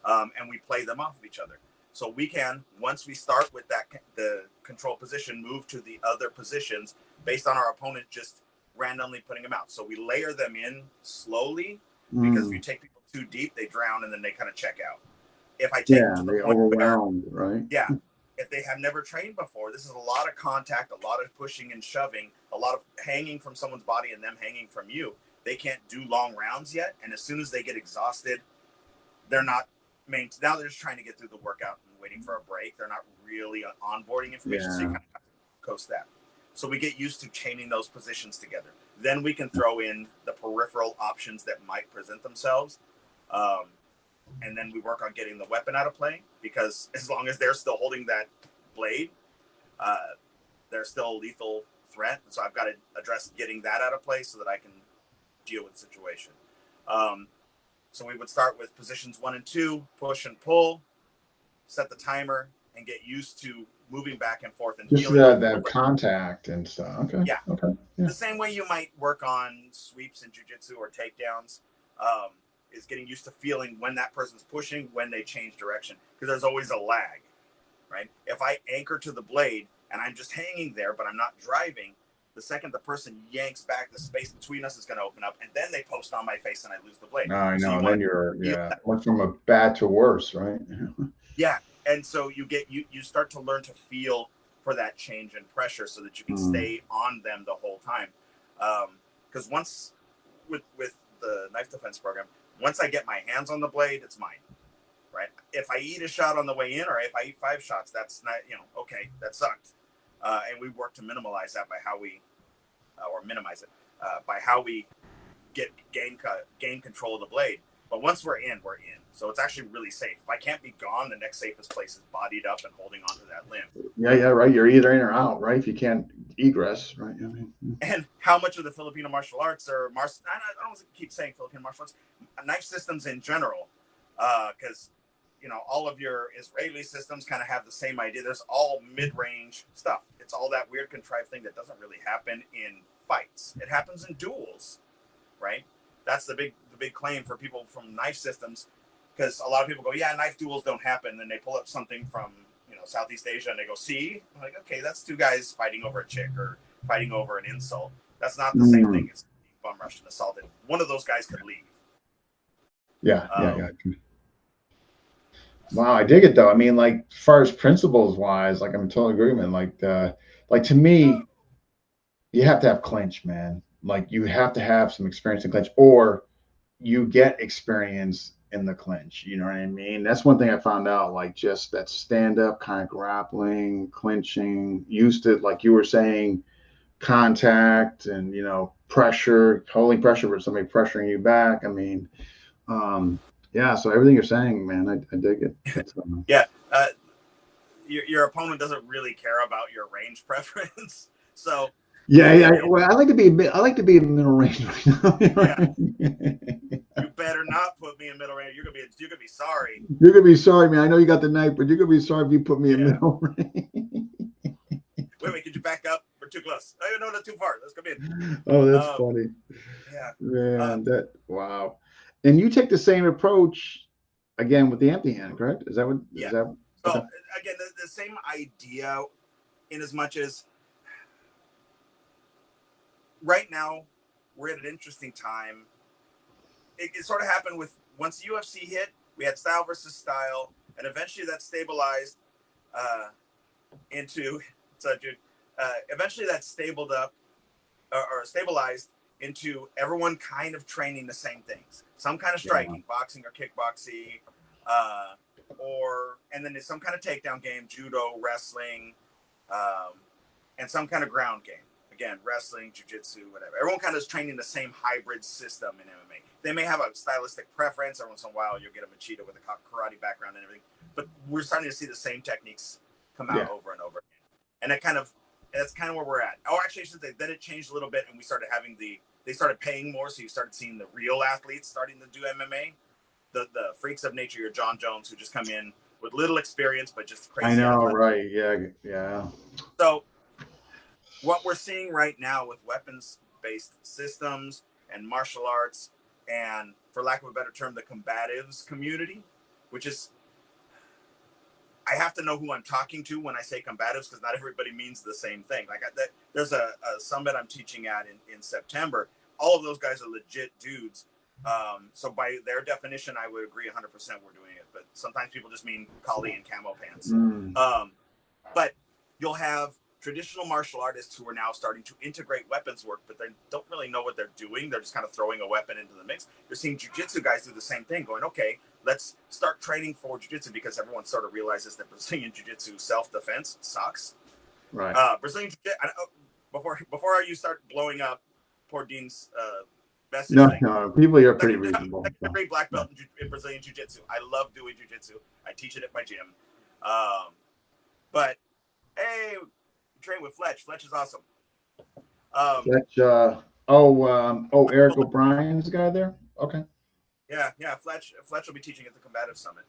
And we play them off of each other. So we can, once we start with the control position, move to the other positions based on our opponent just randomly putting them out. So we layer them in slowly because if you take people too deep, they drown and then they kind of check out. If I take them to the point overwhelmed, right? Yeah. If they have never trained before, this is a lot of contact, a lot of pushing and shoving, a lot of hanging from someone's body and them hanging from you. They can't do long rounds yet. And as soon as they get exhausted, they're not now they're just trying to get through the workout and waiting for a break. They're not really onboarding information, so you kind of have to coast that. So we get used to chaining those positions together. Then we can throw in the peripheral options that might present themselves. And then we work on getting the weapon out of play, because as long as they're still holding that blade, they're still a lethal threat. So I've got to address getting that out of play so that I can deal with the situation. So we would start with positions 1 and 2, push and pull, set the timer, and get used to moving back and forth and just that contact and stuff. Okay. Yeah. Okay. Yeah. The same way you might work on sweeps in jiu-jitsu or takedowns, is getting used to feeling when that person's pushing, when they change direction, because there's always a lag, right? If I anchor to the blade and I'm just hanging there, but I'm not driving, the second the person yanks back, the space between us is going to open up, and then they post on my face and I lose the blade. I know. So then went from a bad to worse, right? Yeah. And so you start to learn to feel for that change in pressure so that you can stay on them the whole time. Because once with the knife defense program, once I get my hands on the blade, it's mine, right? If I eat a shot on the way in, or if I eat 5 shots, that's not, okay, that sucked. And we work to minimize that by how we, or minimize it, by how we gain control of the blade. But once we're in, we're in. So it's actually really safe. If I can't be gone, the next safest place is bodied up and holding onto that limb. Yeah, right. You're either in or out, right? If you can't egress, right? I mean, and how much of the Filipino martial arts or I don't keep saying Filipino martial arts, knife systems in general, because all of your Israeli systems kind of have the same idea. There's all mid-range stuff. It's all that weird contrived thing that doesn't really happen in fights. It happens in duels, right? That's the big claim for people from knife systems, because a lot of people go, yeah, knife duels don't happen. And then they pull up something from Southeast Asia and they go, see, I'm like, okay, that's 2 guys fighting over a chick or fighting over an insult. That's not the same thing as bum rushed and assaulted. One of those guys could leave. Yeah. Wow, I dig it though. I mean, like, as far as principles wise, like, I'm in total agreement. Like to me, you have to have clinch, man. Like, you have to have some experience in clinch, or you get experience in the clinch. You know what I mean? That's one thing I found out. Like, just that stand up kind of grappling, clinching, used to, like you were saying, contact and pressure, holding pressure for somebody pressuring you back. I mean, yeah. So everything you're saying, man, I dig it. Yeah. Your opponent doesn't really care about your range preference, so. Yeah. Well, I like to be in middle range right now. Yeah. You better not put me in middle range. You're gonna be sorry. You're gonna be sorry, man. I know you got the knife, but you're gonna be sorry if you put me in middle range. Wait, could you back up? We're too close. Oh, no, not too far. Let's come in. Oh, that's funny. Yeah. Man, wow. And you take the same approach again with the empty hand, correct? Is that what? Yeah. Is that, so again, the same idea, in as much as right now we're at an interesting time. It sort of happened with, once UFC hit, we had style versus style, and eventually that stabilized eventually that stabilized into everyone kind of training the same things. Some kind of striking, boxing or kickboxing, and then there's some kind of takedown game, judo, wrestling, and some kind of ground game. Again, wrestling, jiu-jitsu, whatever. Everyone kind of is training the same hybrid system in MMA. They may have a stylistic preference. Every once in a while, you'll get a Machida with a karate background and everything. But we're starting to see the same techniques come out over and over again. And that's kind of where we're at. Oh, actually, I should say, then it changed a little bit, and we started having they started paying more, so you started seeing the real athletes starting to do MMA. The freaks of nature, your John Jones, who just come in with little experience, but just crazy. I know, right? Yeah. So what we're seeing right now with weapons-based systems and martial arts, and for lack of a better term, the combatives community, which is, I have to know who I'm talking to when I say combatives, because not everybody means the same thing. Like there's a summit I'm teaching at in September. All of those guys are legit dudes. So by their definition, I would agree 100% we're doing it. But sometimes people just mean Kali and camo pants. But you'll have traditional martial artists who are now starting to integrate weapons work, but they don't really know what they're doing. They're just kind of throwing a weapon into the mix. You're seeing jiu-jitsu guys do the same thing, going, okay, let's start training for jiu-jitsu, because everyone sort of realizes that Brazilian jiu-jitsu self-defense sucks. Right. Brazilian jiu-jitsu, before you start blowing up poor Dean's message No, thing. no, people here are pretty reasonable. I'm a great black belt in Brazilian jiu-jitsu. I love doing jiu-jitsu. I teach it at my gym. But hey, train with Fletch. Fletch is awesome. Fletch, Eric O'Brien's guy there? Okay. Yeah. Fletch will be teaching at the Combative Summit.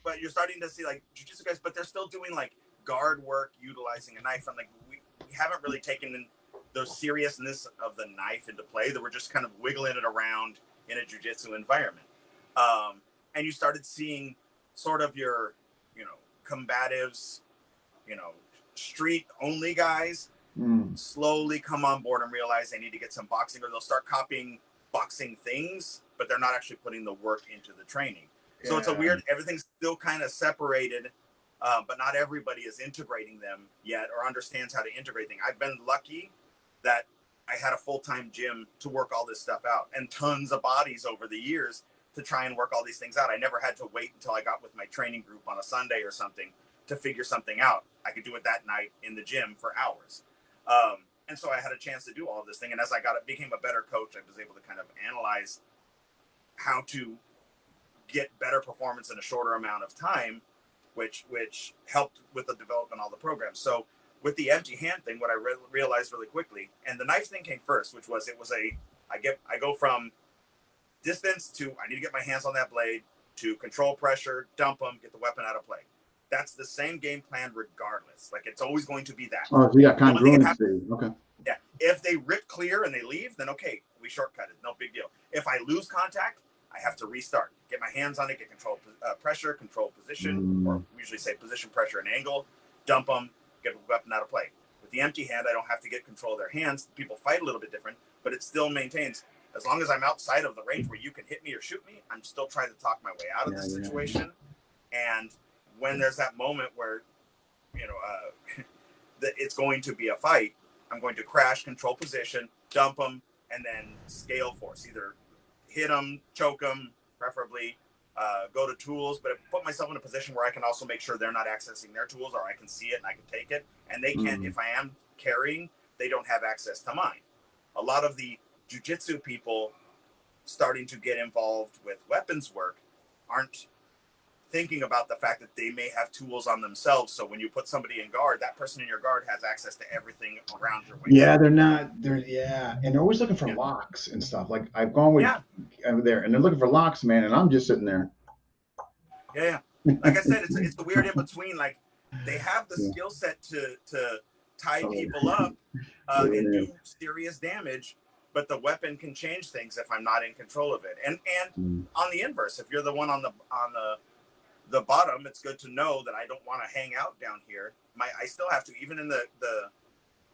But you're starting to see like jiu-jitsu guys, but they're still doing like guard work utilizing a knife. And like we haven't really taken the seriousness of the knife into play, that we're just kind of wiggling it around in a jiu-jitsu environment. And you started seeing sort of your, combatives, street only guys slowly come on board and realize they need to get some boxing, or they'll start copying boxing things, but they're not actually putting the work into the training. Yeah. So it's a weird, everything's still kind of separated, but not everybody is integrating them yet or understands how to integrate things. I've been lucky that I had a full-time gym to work all this stuff out, and tons of bodies over the years to try and work all these things out. I never had to wait until I got with my training group on a Sunday or something to figure something out. I could do it that night in the gym for hours. And so I had a chance to do all of this thing. And as I became a better coach, I was able to kind of analyze how to get better performance in a shorter amount of time, which helped with the development of all the programs. So with the empty hand thing, what I realized really quickly, and the knife thing came first, which was, I go from distance to, I need to get my hands on that blade, to control pressure, dump them, get the weapon out of play. That's the same game plan regardless. Like, it's always going to be that. Oh, so you got congruency. Okay. Yeah. If they rip clear and they leave, then okay, we shortcut it. No big deal. If I lose contact, I have to restart. Get my hands on it, get control pressure, control position, or we usually say position, pressure, and angle, dump them, get the weapon out of play. With the empty hand, I don't have to get control of their hands. People fight a little bit different, but it still maintains, as long as I'm outside of the range where you can hit me or shoot me, I'm still trying to talk my way out of the situation. And when there's that moment where, it's going to be a fight, I'm going to crash, control position, dump them, and then scale force. Either hit them, choke them, preferably go to tools, but put myself in a position where I can also make sure they're not accessing their tools, or I can see it and I can take it. And they can't, if I am carrying, they don't have access to mine. A lot of the jiu-jitsu people starting to get involved with weapons work aren't thinking about the fact that they may have tools on themselves. So when you put somebody in guard, that person in your guard has access to everything around your waist. Yeah, and they're always looking for locks and stuff. Like, I've gone with over there, and they're looking for locks, man, and I'm just sitting there. Yeah. Like I said, it's the weird in between. Like, they have the skill set to tie people up and do serious damage, but the weapon can change things if I'm not in control of it. And on the inverse, if you're the one on the bottom, it's good to know that I don't want to hang out down here. I still have to, even in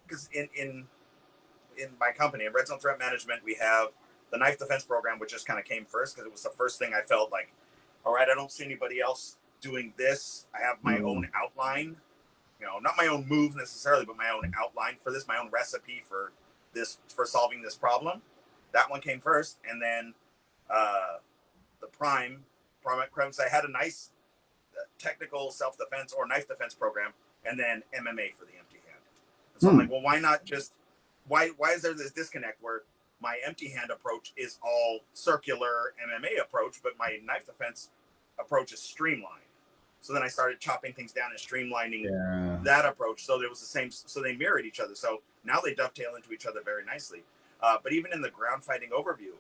because in my company, in Red Zone Threat Management, we have the knife defense program, which just kind of came first because it was the first thing I felt like, all right, I don't see anybody else doing this. I have my own outline, not my own move necessarily, but my own outline for this, my own recipe for solving this problem. That one came first. And then the prime, I had a nice technical self-defense or knife defense program and then MMA for the empty hand. And so I'm like, well, why not just why is there this disconnect where my empty hand approach is all circular MMA approach, but my knife defense approach is streamlined. So then I started chopping things down and streamlining that approach. So there was the same, so they mirrored each other. So now they dovetail into each other very nicely. But even in the ground fighting overview,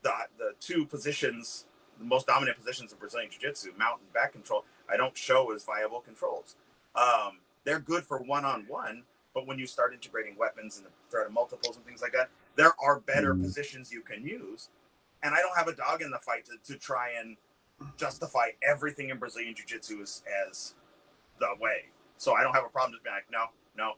the two positions, the most dominant positions of Brazilian Jiu-Jitsu, mount and back control, I don't show as viable controls. They're good for one-on-one, but when you start integrating weapons and the threat of multiples and things like that, there are better positions you can use. And I don't have a dog in the fight to try and justify everything in Brazilian Jiu-Jitsu as the way. So I don't have a problem just being like, no.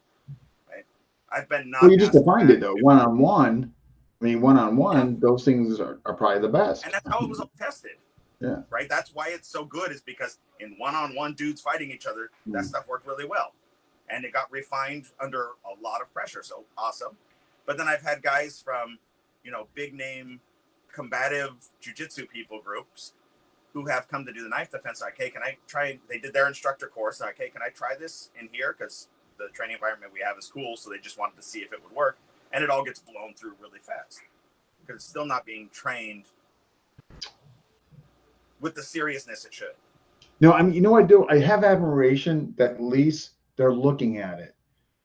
Right? I've been not. Well, you just defined it though. One-on-one. I mean, one-on-one, those things are probably the best. And that's how it was all tested. Yeah. Right. That's why it's so good, is because in one-on-one dudes fighting each other, that stuff worked really well. And it got refined under a lot of pressure. So awesome. But then I've had guys from, big name combative jiu-jitsu people groups who have come to do the knife defense. Like, hey, can I try? They did their instructor course. Like, hey, can I try this in here? Because the training environment we have is cool. So they just wanted to see if it would work. And it all gets blown through really fast because it's still not being trained with the seriousness it should. No, I mean, I do. I have admiration that at least they're looking at it.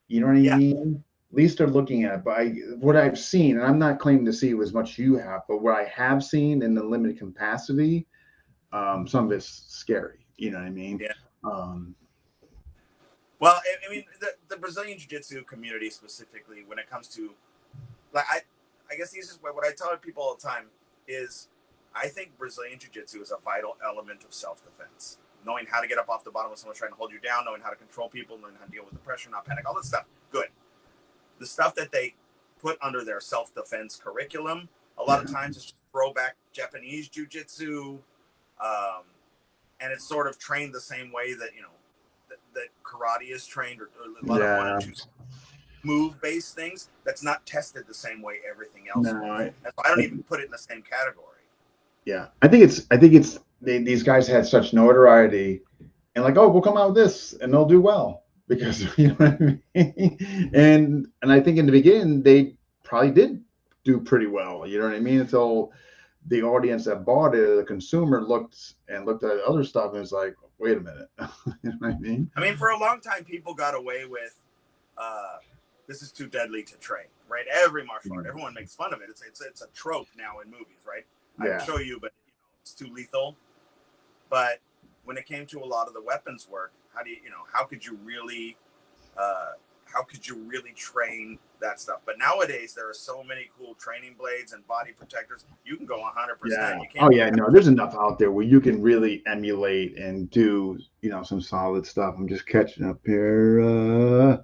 You know what I mean? At least they're looking at it. But what I've seen, and I'm not claiming to see as much you have, but what I have seen in the limited capacity, some of it's scary. You know what I mean? Yeah. Well, I mean, the Brazilian Jiu-Jitsu community specifically, when it comes to, like, I guess the easiest way, what I tell people all the time is, I think Brazilian Jiu-Jitsu is a vital element of self-defense. Knowing how to get up off the bottom when someone's trying to hold you down, knowing how to control people, knowing how to deal with the pressure, not panic, all that stuff, good. The stuff that they put under their self-defense curriculum, a lot of times it's just throwback Japanese Jiu-Jitsu, and it's sort of trained the same way that, that karate is trained, or a lot of one and two move-based things. That's not tested the same way everything else. No, I don't even put it in the same category. Yeah, I think it's these guys had such notoriety, and like, oh, we'll come out with this, and they'll do well because you know what I mean. And I think in the beginning they probably did do pretty well. You know what I mean? Until the audience that bought it, the consumer looked at other stuff and was like, wait a minute. You know what I mean? I mean, for a long time, people got away with, this is too deadly to train, right? Every martial art, everyone makes fun of it. It's a trope now in movies, right? I can show you, but it's too lethal. But when it came to a lot of the weapons work, how could you really train that stuff? But nowadays there are so many cool training blades and body protectors. You can go 100%. Yeah. You can't No, there's enough out there where you can really emulate and do, some solid stuff. I'm just catching up here.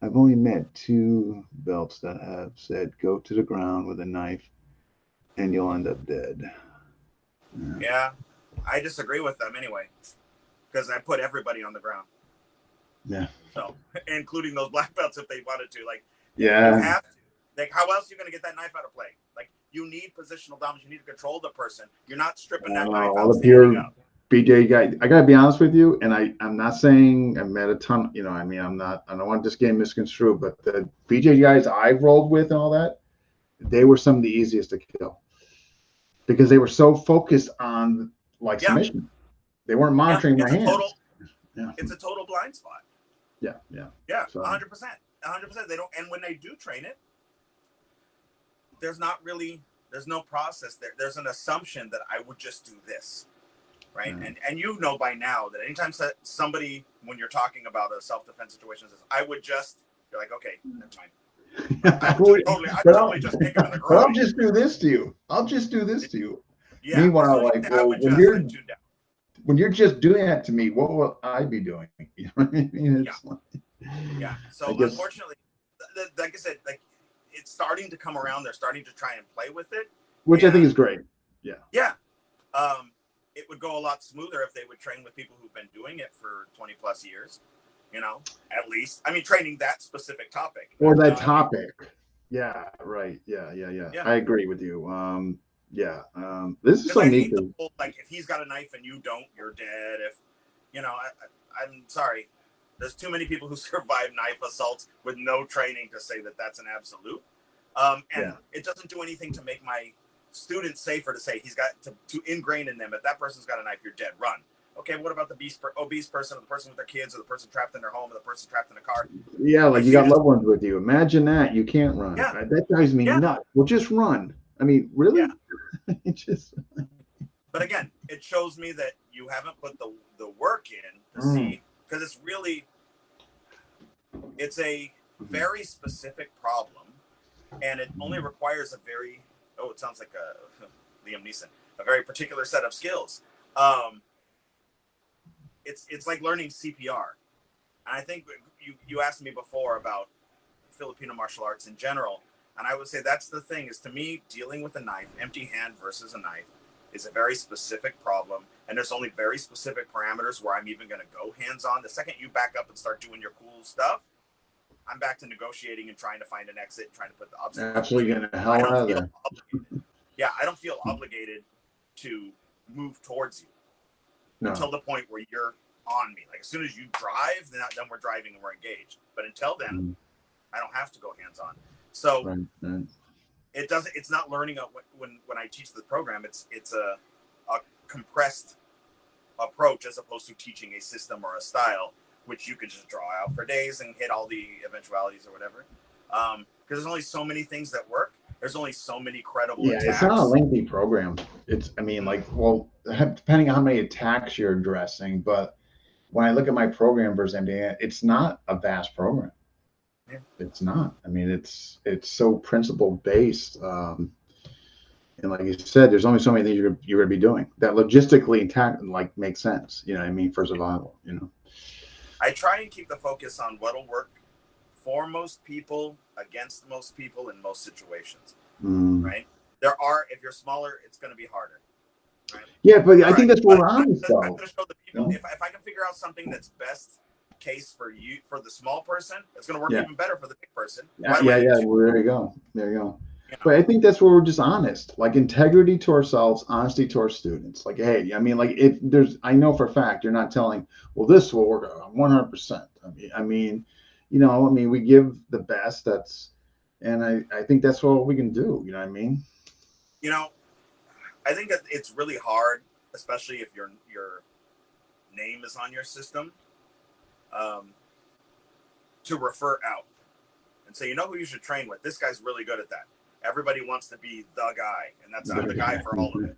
I've only met 2 belts that have said go to the ground with a knife and you'll end up dead. Yeah, I disagree with them anyway, because I put everybody on the ground. Yeah. So, including those black belts if they wanted to. Like, you have to. Like, how else are you going to get that knife out of play? Like, you need positional dominance. You need to control the person. You're not stripping that knife out standing up. BJ guy, I gotta be honest with you, and I'm not saying I've met a ton. I don't want this game misconstrued, but the BJ guys I've rolled with and all that, they were some of the easiest to kill because they were so focused on submission. They weren't monitoring my hands. It's a total blind spot. Yeah. 100%. 100%. They don't, and when they do train it, there's no process there. There's an assumption that I would just do this. Right. Yeah. And by now that anytime somebody, when you're talking about a self-defense situation, says, I would just, you're like, okay, never mind. I'd totally just kick him in the groin. I'll just do this to you. Yeah. Meanwhile, when you're just doing that to me, what will I be doing? You know what I mean? Yeah. So unfortunately, like I said, it's starting to come around. They're starting to try and play with it. Which I think is great. Yeah. Yeah. It would go a lot smoother if they would train with people who've been doing it for 20 plus years, at least. I mean, training that specific topic. Or that topic. Yeah, right. Yeah. I agree with you. This is so neat. If he's got a knife and you don't, you're dead. If, I'm sorry. There's too many people who survive knife assaults with no training to say that that's an absolute. And it doesn't do anything to make my students safer to say he's got to ingrain in them, if that person's got a knife, you're dead, run. Okay, what about the obese person, or the person with their kids, or the person trapped in their home, or the person trapped in a car? Yeah, like you got loved ones with you. Imagine that. You can't run. Yeah. That drives me nuts. Well, just run. I mean, really? Yeah. But again, it shows me that you haven't put the work in to see, because it's a very specific problem, and it only requires a very, it sounds like Liam Neeson, a very particular set of skills. It's like learning CPR. And I think you asked me before about Filipino martial arts in general, and I would say that's the thing, is to me, dealing with a knife, empty hand versus a knife, is a very specific problem, and there's only very specific parameters where I'm even going to go hands-on. The second you back up and start doing your cool stuff, I'm back to negotiating and trying to find an exit and trying to put the obstacle. Absolutely getting the hell out of there. Yeah, I don't feel obligated to move towards you until the point where you're on me. Like as soon as you drive, then we're driving and we're engaged. But until then, I don't have to go hands-on. So it doesn't. It's not learning when I teach the program. It's a compressed approach as opposed to teaching a system or a style, which you could just draw out for days and hit all the eventualities or whatever. Because there's only so many things that work. There's only so many credible attacks. It's not a lengthy program. It's, I mean, like, well, depending on how many attacks you're addressing, but when I look at my program versus MDA, it's not a vast program. Yeah. It's not. I mean, it's so principle based. And like you said, there's only so many things you're going to be doing that logistically makes sense. You know what I mean? For survival, you know. I try and keep the focus on what'll work for most people, against most people in most situations, right? If you're smaller, it's going to be harder, right? Yeah, but I think that's what we're honest though. I'm going to show the people, if I can figure out something that's best case for you, for the small person, it's going to work even better for the big person. Well, there you go. You know? But I think that's where we're just honest, like integrity to ourselves, honesty to our students. Like, hey, I mean, like I know for a fact you're not telling, well, this will work 100%. I mean, you know, we give the best. And I think that's what we can do. You know what I mean? You know, I think that it's really hard, especially if your name is on your system, to refer out and say, you know who you should train with? This guy's really good at that. Everybody wants to be the guy, and I'm the guy for all of it.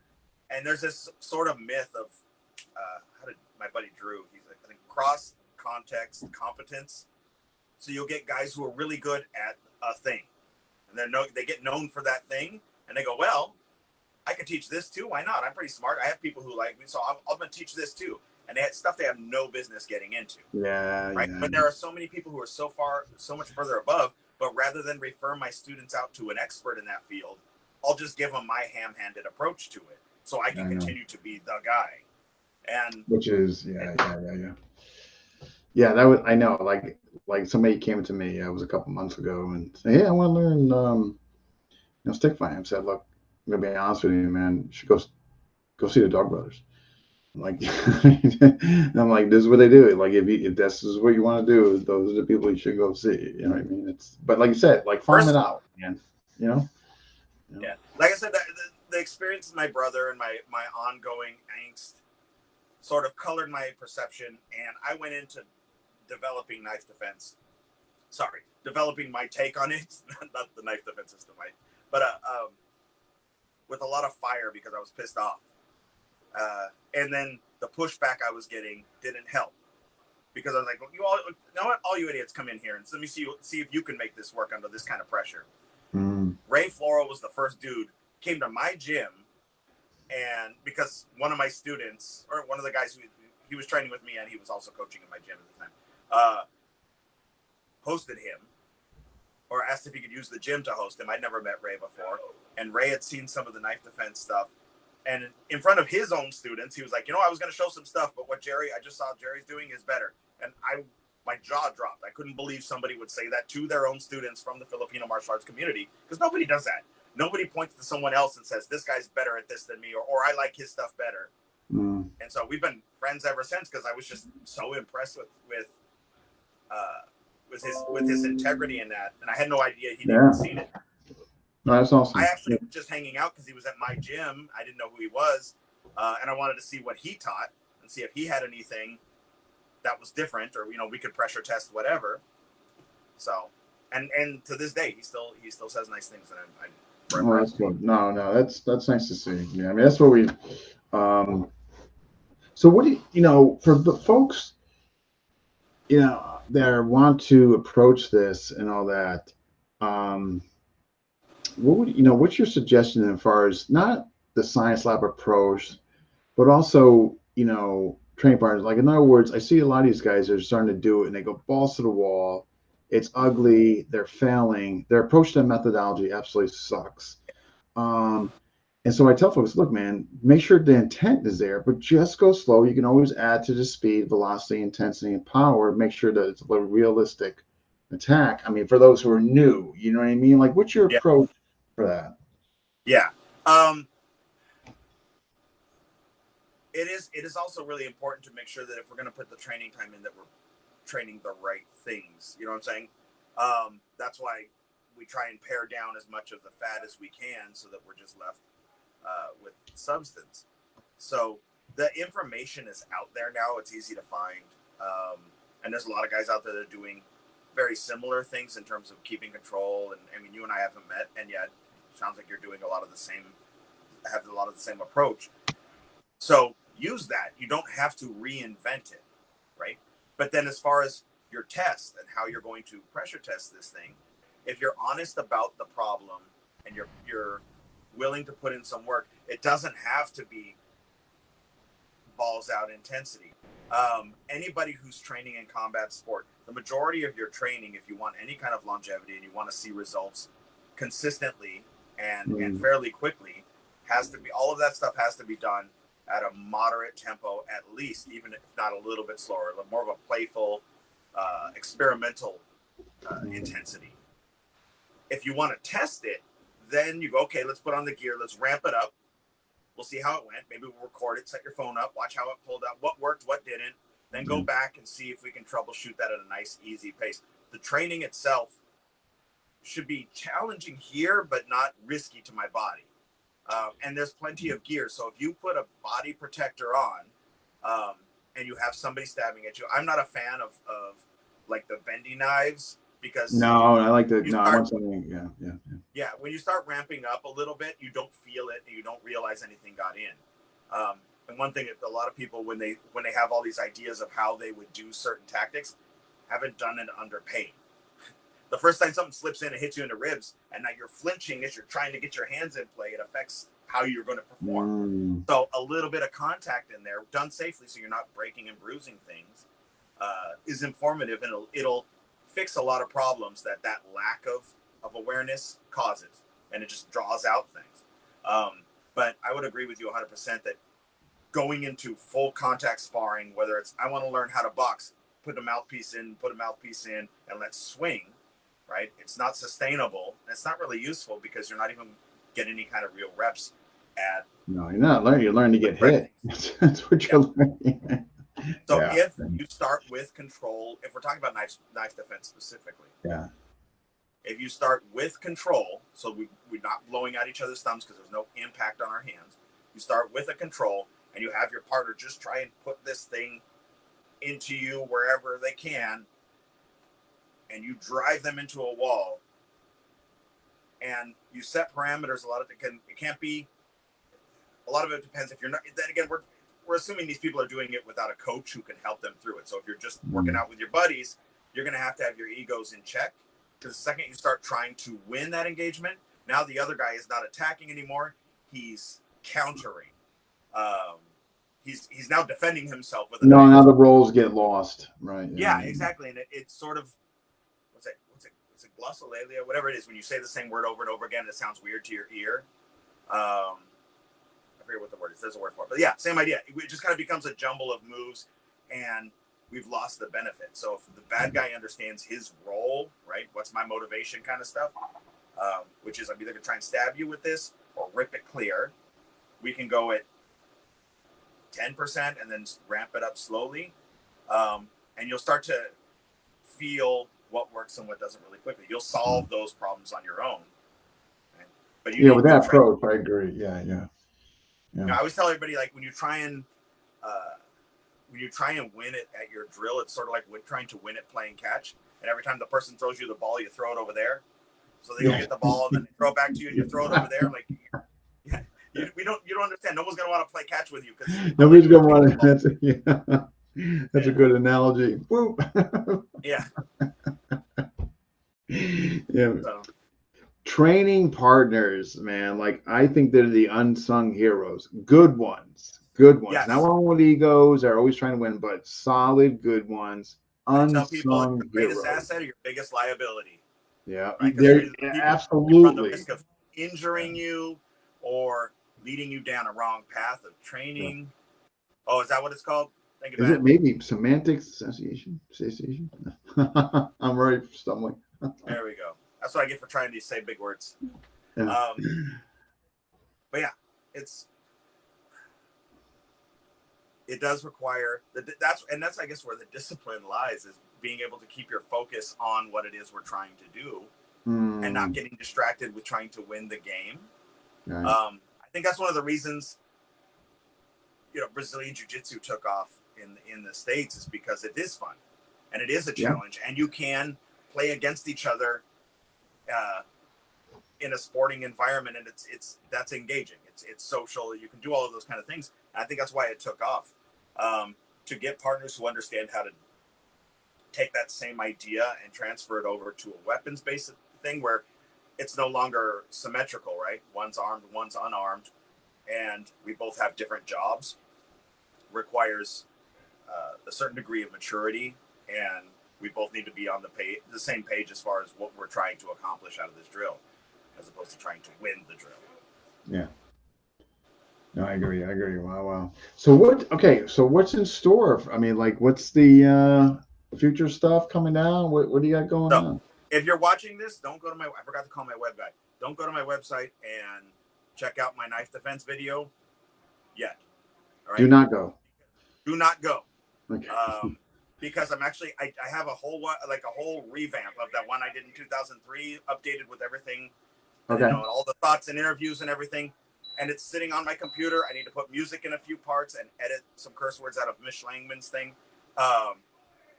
And there's this sort of myth of how did my buddy Drew? He's like, I think cross context competence. So you'll get guys who are really good at a thing, and they get known for that thing, and they go, well, I can teach this too. Why not? I'm pretty smart. I have people who like me, so I'm going to teach this too. And they had stuff they have no business getting into. Yeah. Right. Yeah. But there are so many people who are so much further above. But rather than refer my students out to an expert in that field, I'll just give them my ham-handed approach to it, so I can continue to be the guy. And which is yeah. That was, I know, like somebody came to me, it was a couple months ago, and said, hey, I want to learn stick fighting. I said, look, I'm gonna be honest with you, man. You should go see the Dog Brothers. Like, I'm like, this is what they do. Like, if this is what you want to do, those are the people you should go see. You know what I mean? But like you said, like farm it out, man. You know? Yeah. Like I said, the experience of my brother and my ongoing angst sort of colored my perception, and I went into developing knife defense. Developing my take on it, not the knife defense system, but with a lot of fire because I was pissed off. And then the pushback I was getting didn't help, because I was like, well, you know what? All you idiots come in here and let me see if you can make this work under this kind of pressure. Ray Flora was the first dude came to my gym, and because one of my students, or one of the guys he was training with me, and he was also coaching in my gym at the time, hosted him, or asked if he could use the gym to host him. I'd never met Ray before, and Ray had seen some of the knife defense stuff. And in front of his own students, he was like, I was going to show some stuff, but what I just saw Jerry's doing is better. And my jaw dropped. I couldn't believe somebody would say that to their own students from the Filipino martial arts community, because nobody does that. Nobody points to someone else and says, this guy's better at this than me, or I like his stuff better. And And so we've been friends ever since because I was just so impressed with his integrity in that, and I had no idea he'd even seen it. No, that's awesome. I actually was just hanging out because he was at my gym. I didn't know who he was, and I wanted to see what he taught and see if he had anything that was different, or we could pressure test whatever. So, and to this day, he still says nice things, and I'm that's good. No, that's nice to see. Yeah, I mean, that's what we. So what do for the folks, that want to approach this and all that, what would what's your suggestion as far as not the science lab approach, but also training partners? Like, in other words, I see a lot of these guys are starting to do it and they go balls to the wall. It's ugly. They're failing. Their approach to methodology absolutely sucks. And so I tell folks, look, man, make sure the intent is there, but just go slow. You can always add to the speed, velocity, intensity, and power. Make sure that it's a realistic attack. I mean, for those who are new, you know what I mean? Like, what's your approach for that? Yeah. It is also really important to make sure that if we're going to put the training time in, that we're training the right things. You know what I'm saying? That's why we try and pare down as much of the fat as we can so that we're just left with substance. So the information is out there now. It's easy to find. And there's a lot of guys out there that are doing very similar things in terms of keeping control. And I mean, you and I haven't met, and yet it sounds like you're doing have a lot of the same approach. So use that. You don't have to reinvent it, right? But then as far as your test and how you're going to pressure test this thing, if you're honest about the problem and you're willing to put in some work, it doesn't have to be balls out intensity. Anybody who's training in combat sport, the majority of your training, if you want any kind of longevity and you want to see results consistently and fairly quickly, has to be, all of that stuff has to be done at a moderate tempo, at least, even if not a little bit slower, more of a playful, experimental intensity. If you want to test it, then you go, okay, let's put on the gear, let's ramp it up. We'll see how it went. Maybe we'll record it, set your phone up, watch how it pulled out, what worked, what didn't, then go back and see if we can troubleshoot that at a nice, easy pace. The training itself should be challenging here, but not risky to my body. And there's plenty of gear. So if you put a body protector on and you have somebody stabbing at you, I'm not a fan of like the bendy knives, because I like the I want something. Yeah. When you start ramping up a little bit, you don't feel it and you don't realize anything got in. And one thing that a lot of people, when they have all these ideas of how they would do certain tactics, haven't done it under pain. The first time something slips in and hits you in the ribs, and now you're flinching as you're trying to get your hands in play, it affects how you're going to perform. So a little bit of contact in there, done safely, so you're not breaking and bruising things, is informative, and it'll fix a lot of problems that lack of awareness causes, and it just draws out things. But I would agree with you 100% that going into full contact sparring, whether it's I want to learn how to box, put a mouthpiece in, and let's swing, right? It's not sustainable. And it's not really useful because you're not even getting any kind of real reps at. No, you're not learning. You're learning to get hit. That's what you're learning. So if you start with control, if we're talking about knife defense specifically, if you start with control, so we're not blowing out each other's thumbs because there's no impact on our hands. You start with a control, and you have your partner just try and put this thing into you wherever they can, and you drive them into a wall, and you set parameters. A lot of it can't be. A lot of it depends if you're not. Then again, we're assuming these people are doing it without a coach who can help them through it. So if you're just working out with your buddies, you're going to have your egos in check, because the second you start trying to win that engagement, now the other guy is not attacking anymore. He's countering. He's now defending himself with now the roles get lost, right? Yeah, exactly. And it's sort of what's it glossolalia, whatever it is, when you say the same word over and over again, it sounds weird to your ear. I forget what the word is. There's a word for it, but yeah, same idea. It just kind of becomes a jumble of moves, and we've lost the benefit. So if the bad guy understands his role, right? What's my motivation, kind of stuff, which is I'm either gonna try and stab you with this or rip it clear. We can go at 10% and then ramp it up slowly. And you'll start to feel what works and what doesn't really quickly. You'll solve those problems on your own. Right? But you Yeah, need with good that training. approach, I agree. Yeah. You know, I always tell everybody, like, when you try and win it at your drill, it's sort of like trying to win it playing catch. And every time the person throws you the ball, you throw it over there. So they go get the ball and then they throw it back to you and you throw it over there. Like, yeah, you don't understand. No one's gonna want to play catch with you because Nobody's gonna want to. That's a good analogy. Boop. Yeah. Yeah. So, Training partners, man. Like, I think they're the unsung heroes. Good ones. Good ones. yes. Not one with egos. They're always trying to win, but solid, good ones. I tell people, Unsung your greatest heroes. asset or your biggest liability. Yeah. Right? Because They're people run the absolutely. risk of injuring you or leading you down a wrong path of training. Yeah. Oh, is that what it's called? Think about Is it maybe semantics association? I'm already stumbling. There we go. That's what I get for trying to say big words. Yeah. But yeah, it does require that's I guess where the discipline lies, is being able to keep your focus on what it is we're trying to do and not getting distracted with trying to win the game. Right. I think that's one of the reasons, you know, Brazilian Jiu-Jitsu took off in the States, is because it is fun and it is a challenge, and you can play against each other in a sporting environment, and that's engaging. It's social. You can do all of those kind of things. And I think that's why it took off, to get partners who understand how to take that same idea and transfer it over to a weapons-based thing where it's no longer symmetrical, right? One's armed, one's unarmed, and we both have different jobs. Requires a certain degree of maturity, and we both need to be on the same page as far as what we're trying to accomplish out of this drill, as opposed to trying to win the drill. Yeah. No, I agree. Wow. So what's in store? I mean, like, what's the future stuff coming down? What do you got going on? If you're watching this, don't go to I forgot to call my web guy. Don't go to my website and check out my knife defense video yet. All right? Do not go. Do not go. Okay. Because I'm actually, I have a whole revamp of that one I did in 2003, updated with everything, okay, you know, and all the thoughts and interviews and everything. And it's sitting on my computer. I need to put music in a few parts and edit some curse words out of Mish Langman's thing.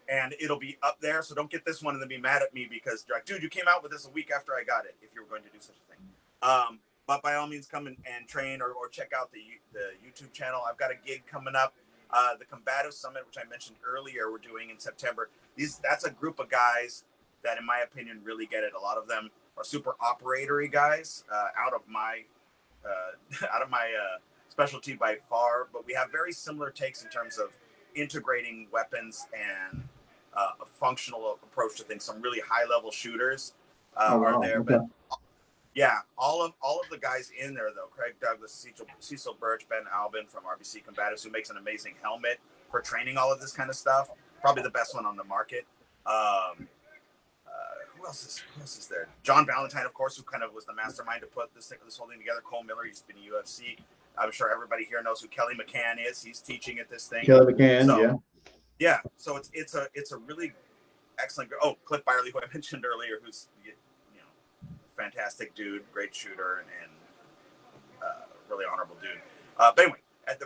And it'll be up there. So don't get this one and then be mad at me because you're like, dude, you came out with this a week after I got it, if you were going to do such a thing. But by all means, come and train or check out the YouTube channel. I've got a gig coming up. The Combative Summit, which I mentioned earlier, we're doing in September. That's a group of guys that, in my opinion, really get it. A lot of them are super operatory guys, out of my specialty by far. But we have very similar takes in terms of integrating weapons and a functional approach to things. Some really high-level shooters are there, okay. But yeah, all of the guys in there, though, Craig Douglas, Cecil Birch, Ben Albin from RBC Combatives, who makes an amazing helmet for training all of this kind of stuff. Probably the best one on the market. Who else is there? John Valentine, of course, who kind of was the mastermind to put this whole thing together. Cole Miller, he's been in UFC. I'm sure everybody here knows who Kelly McCann is. He's teaching at this thing. Kelly McCann, yeah. So it's a really excellent. Oh, Cliff Byerly, who I mentioned earlier, who's fantastic dude, great shooter, and really honorable dude. But anyway,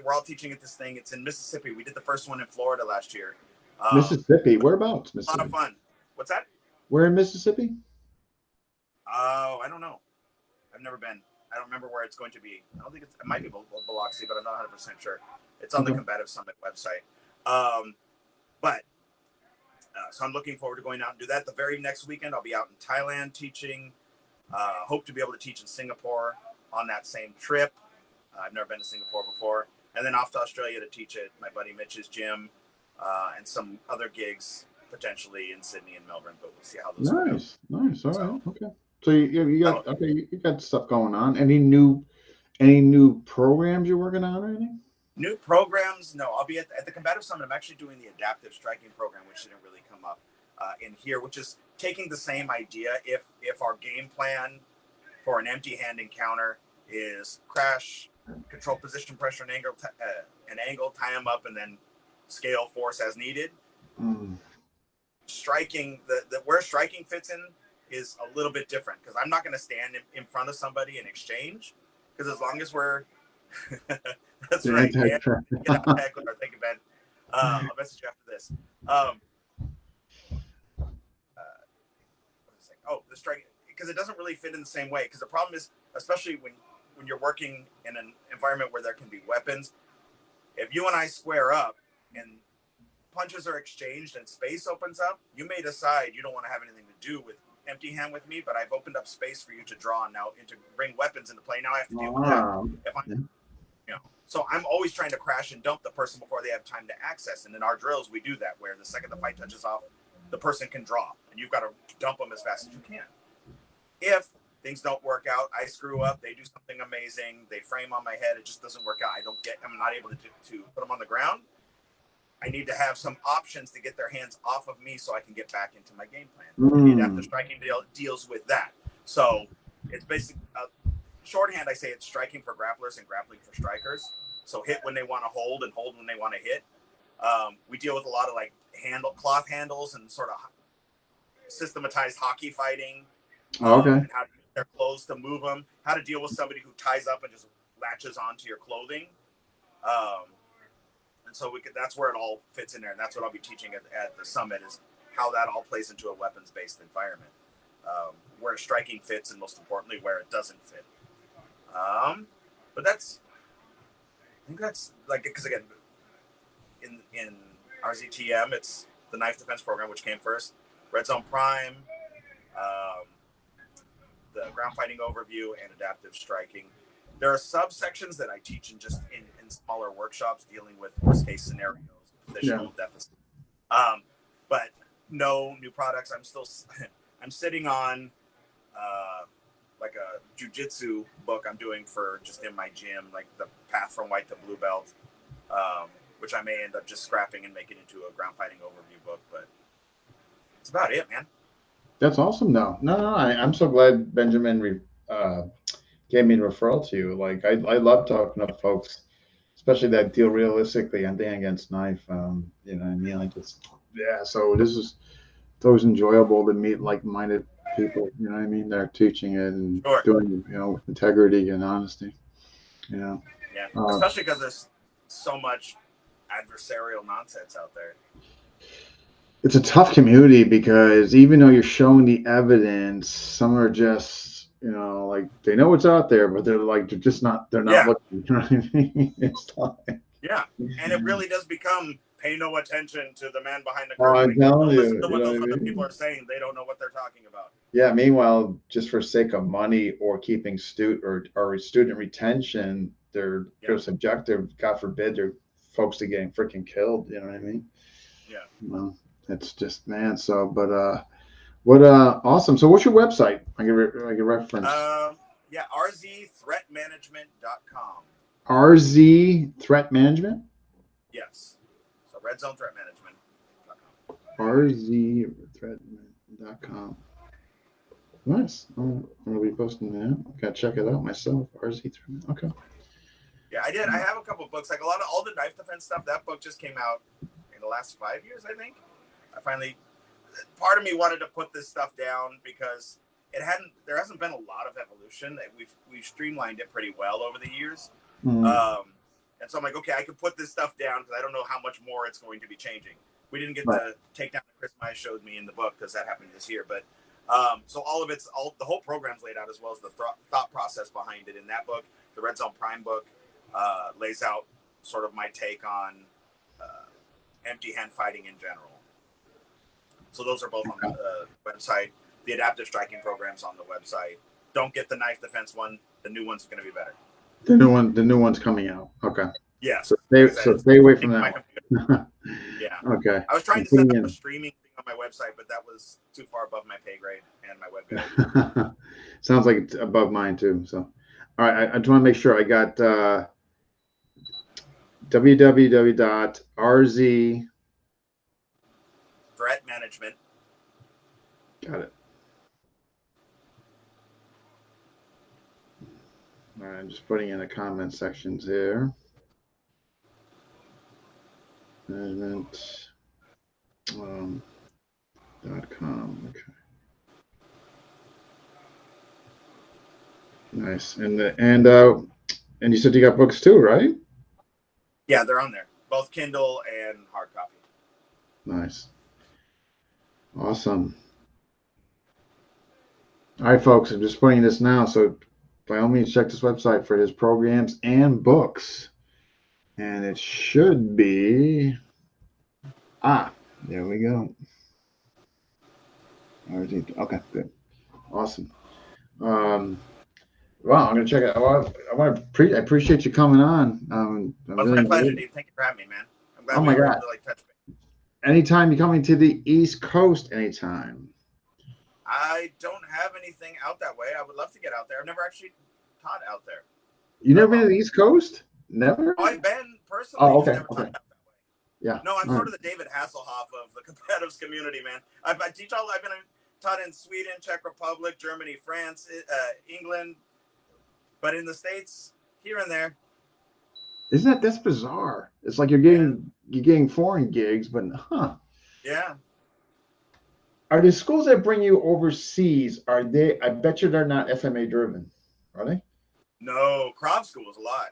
we're all teaching at this thing. It's in Mississippi. We did the first one in Florida last year. Mississippi, whereabouts? Mississippi. A lot of fun. What's that? Where in Mississippi? Oh, I don't know. I've never been. I don't remember where it's going to be. I don't think it might be Biloxi, but I'm not 100% sure. It's on the Combative Summit website. So I'm looking forward to going out and do that. The very next weekend, I'll be out in Thailand teaching. Hope to be able to teach in Singapore on that same trip. I've never been to Singapore before. And then off to Australia to teach at my buddy Mitch's gym, and some other gigs potentially in Sydney and Melbourne, but we'll see how those go. Nice. All right. Okay. So you got stuff going on. Any new programs you're working on or anything? New programs? No, I'll be at the Combative Summit. I'm actually doing the adaptive striking program, which didn't really come up in here, which is taking the same idea. If our game plan for an empty hand encounter is crash, control position, pressure, and an angle, tie them up, and then scale force as needed. Striking, where striking fits in is a little bit different because I'm not going to stand in front of somebody and exchange, because as long as we're that's right, Dan. Get out of heckler. Thank you, Ben. I'll message you after this. The striking, because it doesn't really fit in the same way. Because the problem is, especially when you're working in an environment where there can be weapons, if you and I square up and punches are exchanged and space opens up, you may decide you don't want to have anything to do with empty hand with me, but I've opened up space for you to draw now and to bring weapons into play. Now I have to deal with that. If I'm, so I'm always trying to crash and dump the person before they have time to access. And in our drills, we do that, where the second the fight touches off, the person can draw, and you've got to dump them as fast as you can. If things don't work out, I screw up, they do something amazing, they frame on my head, it just doesn't work out. I'm not able to put them on the ground. I need to have some options to get their hands off of me so I can get back into my game plan. And the adaptive striking deals with that. So it's basically shorthand. I say it's striking for grapplers and grappling for strikers. So hit when they want to hold and hold when they want to hit. We deal with a lot of like cloth handles and sort of systematized hockey fighting. And how to use their clothes to move them. How to deal with somebody who ties up and just latches onto your clothing. And so that's where it all fits in there. And that's what I'll be teaching at the summit, is how that all plays into a weapons-based environment. Where striking fits, and most importantly, where it doesn't fit. But I think that's like, because again, in RZTM, it's the knife defense program, which came first. Red Zone Prime, the ground fighting overview, and adaptive striking. There are subsections that I teach in smaller workshops dealing with worst case scenarios, positional deficits. But no new products. I'm sitting on like a jujitsu book I'm doing for just in my gym, like the path from white to blue belt, which I may end up just scrapping and making into a ground fighting overview book. But that's about it, man. That's awesome. No, I'm so glad Benjamin gave me a referral to you. Like, I love talking to folks, especially that deal realistically on Dan Against Knife. You know what I mean? So it's always enjoyable to meet like-minded people, you know what I mean? They're teaching it and doing it, with integrity and honesty. Yeah. Especially because there's so much adversarial nonsense out there. It's a tough community because even though you're showing the evidence, some are just, like they know it's out there, but they're just not, they're not looking. You know what I mean? It's tough. Yeah. And it really does become pay no attention to the man behind the curtain. I'm telling you. Listen to what those other people are saying. They don't know what they're talking about. Yeah. Meanwhile, just for sake of money or keeping student retention, they're subjective. God forbid, their folks are getting freaking killed. You know what I mean? Yeah. Well, it's just, man. So, but awesome. So, what's your website? I can reference. RZThreatmanagement.com. RZ Threat Management. Yes. So Red Zone Threat Management.com. RZThreatman.com. Nice. I'm gonna be posting that. Gotta check it out myself. RZ Threat. Okay. Yeah, I did. I have a couple books, like all the knife defense stuff. That book just came out in the last 5 years, I think. Part of me wanted to put this stuff down because there hasn't been a lot of evolution. We've streamlined it pretty well over the years. And so I'm like, okay, I could put this stuff down because I don't know how much more it's going to be changing. We didn't get the takedown that Chris Meyer showed me in the book because that happened this year. But so the whole program's laid out, as well as the thought process behind it in that book. The Red Zone Prime book lays out sort of my take on empty hand fighting in general. So those are both on the website. The adaptive striking program's on the website. Don't get the knife defense one. The new one's going to be better. The new one's coming out. Okay. Yes. So stay away from that one. Yeah. Okay. I was trying to set up a streaming thing on my website, but that was too far above my pay grade and my web grade. Sounds like it's above mine too. So, all right. I just want to make sure I got www.rz. Threat Management. Got it. All right, I'm just putting in the comment sections here. Management .com. Okay. Nice. And you said you got books too, right? Yeah, they're on there, both Kindle and hard copy. Nice. Awesome. All right, folks, I'm just putting this now, so by all means, check this website for his programs and books. And it should be, there we go. Okay, good. Awesome. Wow, I'm gonna check it. I appreciate you coming on. I Well, it's really my pleasure, enjoyed it. dude. Thank you for having me, man. I'm glad Oh we my were able God. to like touch base. Anytime you're coming to the East Coast, anytime. I don't have anything out that way. I would love to get out there. I've never actually taught out there. You never been to the East Coast? Never? I've been personally, Oh, just okay, never taught okay. out that way. Yeah. No, I'm All sort right. of the David Hasselhoff of the combatives community, man. I teach all. I've been taught in Sweden, Czech Republic, Germany, France, England, but in the States, here and there. That's bizarre. It's like Yeah. you're getting foreign gigs, but Yeah. Are the schools that bring you overseas, are they, I bet you they're not FMA driven, are they? No, Krav schools a lot.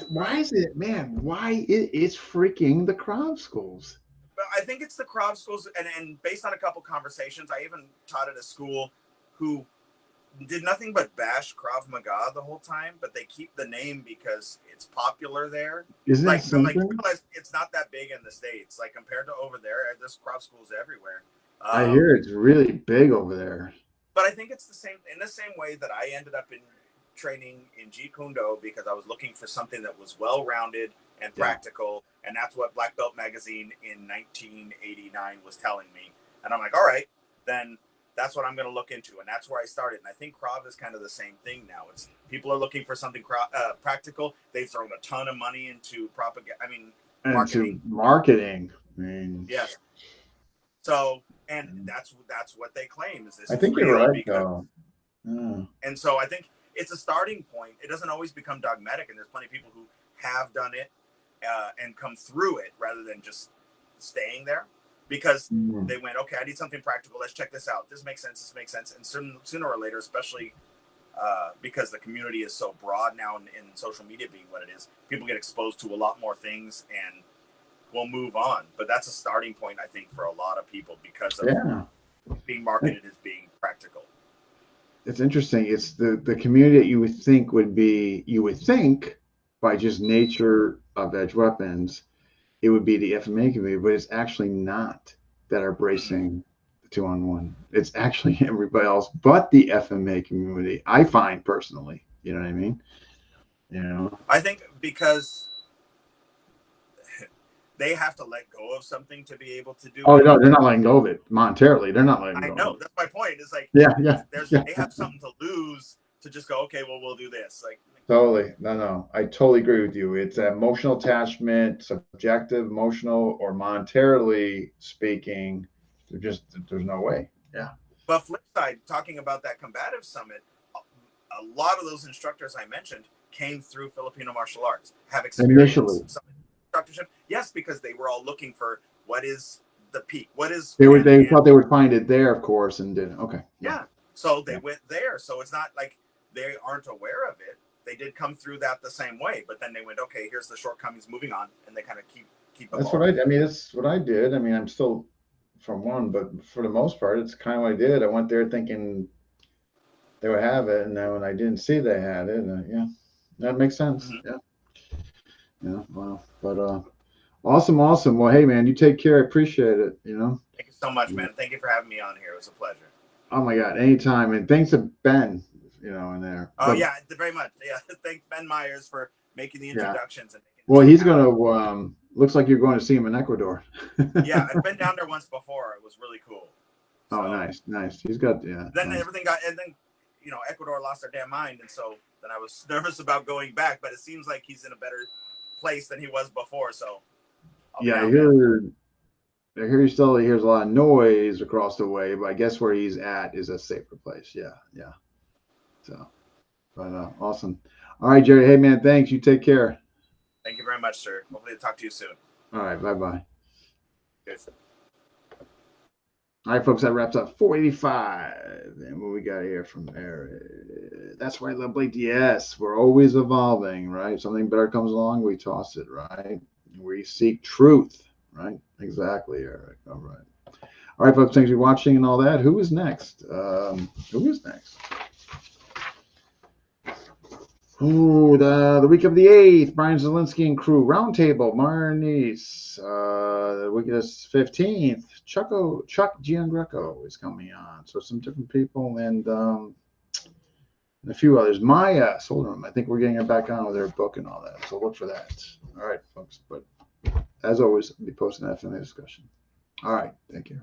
Why is it, man? Why it's freaking the crowd schools? But I think it's the Krav schools, and based on a couple conversations, I even taught at a school who did nothing but bash Krav Maga the whole time, but they keep the name because it's popular there. Isn't that But like something? realize it's not that big in the States. Like compared to over there, there's Krav schools everywhere. I hear it's really big over there. But I think it's the same way that I ended up in training in Jeet Kune Do because I was looking for something that was well-rounded and practical, and that's what Black Belt Magazine in 1989 was telling me. And I'm like, all right, then that's what I'm going to look into, and that's where I started. And I think Krav is kind of the same thing now. It's people are looking for something practical. They've thrown a ton of money into propaganda. I mean, marketing. I mean, yes. So, and that's what they claim is this. I think you're right, though. And so I think it's a starting point. It doesn't always become dogmatic, and there's plenty of people who have done it and come through it rather than just staying there because they went, okay, I need something practical. Let's check this out. This makes sense. This makes sense. And sooner or later, especially because the community is so broad now in social media being what it is, people get exposed to a lot more things and will move on. But that's a starting point, I think, for a lot of people because of being marketed as being practical. It's interesting. It's the community that you would think by just nature of edge weapons, it would be the FMA community, but it's actually not that are bracing the 2-on-1. It's actually everybody else but the FMA community, I find personally. You know what I mean? You know? I think because they have to let go of something to be able to do it. No, they're not letting go of it monetarily. They're not letting go. I know. That's my point. It's like, they have something to lose to just go, okay, well, we'll do this. Like, totally. No. I totally agree with you. It's emotional attachment, subjective, emotional, or monetarily speaking. There's no way. Yeah. But flip side, talking about that combative summit, a lot of those instructors I mentioned came through Filipino martial arts, have experienced instructorship. Yes, because they were all looking for what is the peak, what is they thought they would find it there, of course, and didn't. Okay. Yeah. So they went there. So it's not like they aren't aware of it. They did come through that the same way, but then they went, okay, here's the shortcomings, moving on, and they kind of keep that's what I mean, that's what I did. I mean, I'm still from one, but for the most part, it's kind of what I did. I went there thinking they would have it, and then when I didn't see they had it, that makes sense. Yeah. Wow. But awesome. Well, hey man, you take care. I appreciate it. Thank you so much, man. Thank you for having me on here. It was a pleasure. Oh my God, anytime. And thanks to Ben, in there. Oh yeah, very much. Yeah, thanks Ben Myers for making the introductions. Well, he's gonna. Looks like you're going to see him in Ecuador. Yeah, I've been down there once before. It was really cool. So, oh, nice. He's got Then nice. everything got, and then Ecuador lost their damn mind, and so then I was nervous about going back. But it seems like he's in a better place than he was before. So I hear he still hears a lot of noise across the way, but I guess where he's at is a safer place. Yeah. So, but awesome. All right, Jerry. Hey man, thanks. You take care. Thank you very much, sir. Hopefully, I'll talk to you soon. All right, bye-bye. Cheers. All right, folks, that wraps up 485. And what we got here from Eric? That's why I love Blake. Yes, we're always evolving, right? Something better comes along, we toss it, right? We seek truth, right? Exactly, Eric. All right. All right, folks, thanks for watching and all that. Who is next? Who is next? Ooh, the week of the 8th, Brian Zielinski and crew, roundtable, Marnice. The week of the 15th, Chuck Giangreco is coming on. So some different people and a few others. Maya Solderum, I think we're getting her back on with her book and all that. So look for that. All right, folks. But as always, I'll be posting that in the discussion. All right, thank you.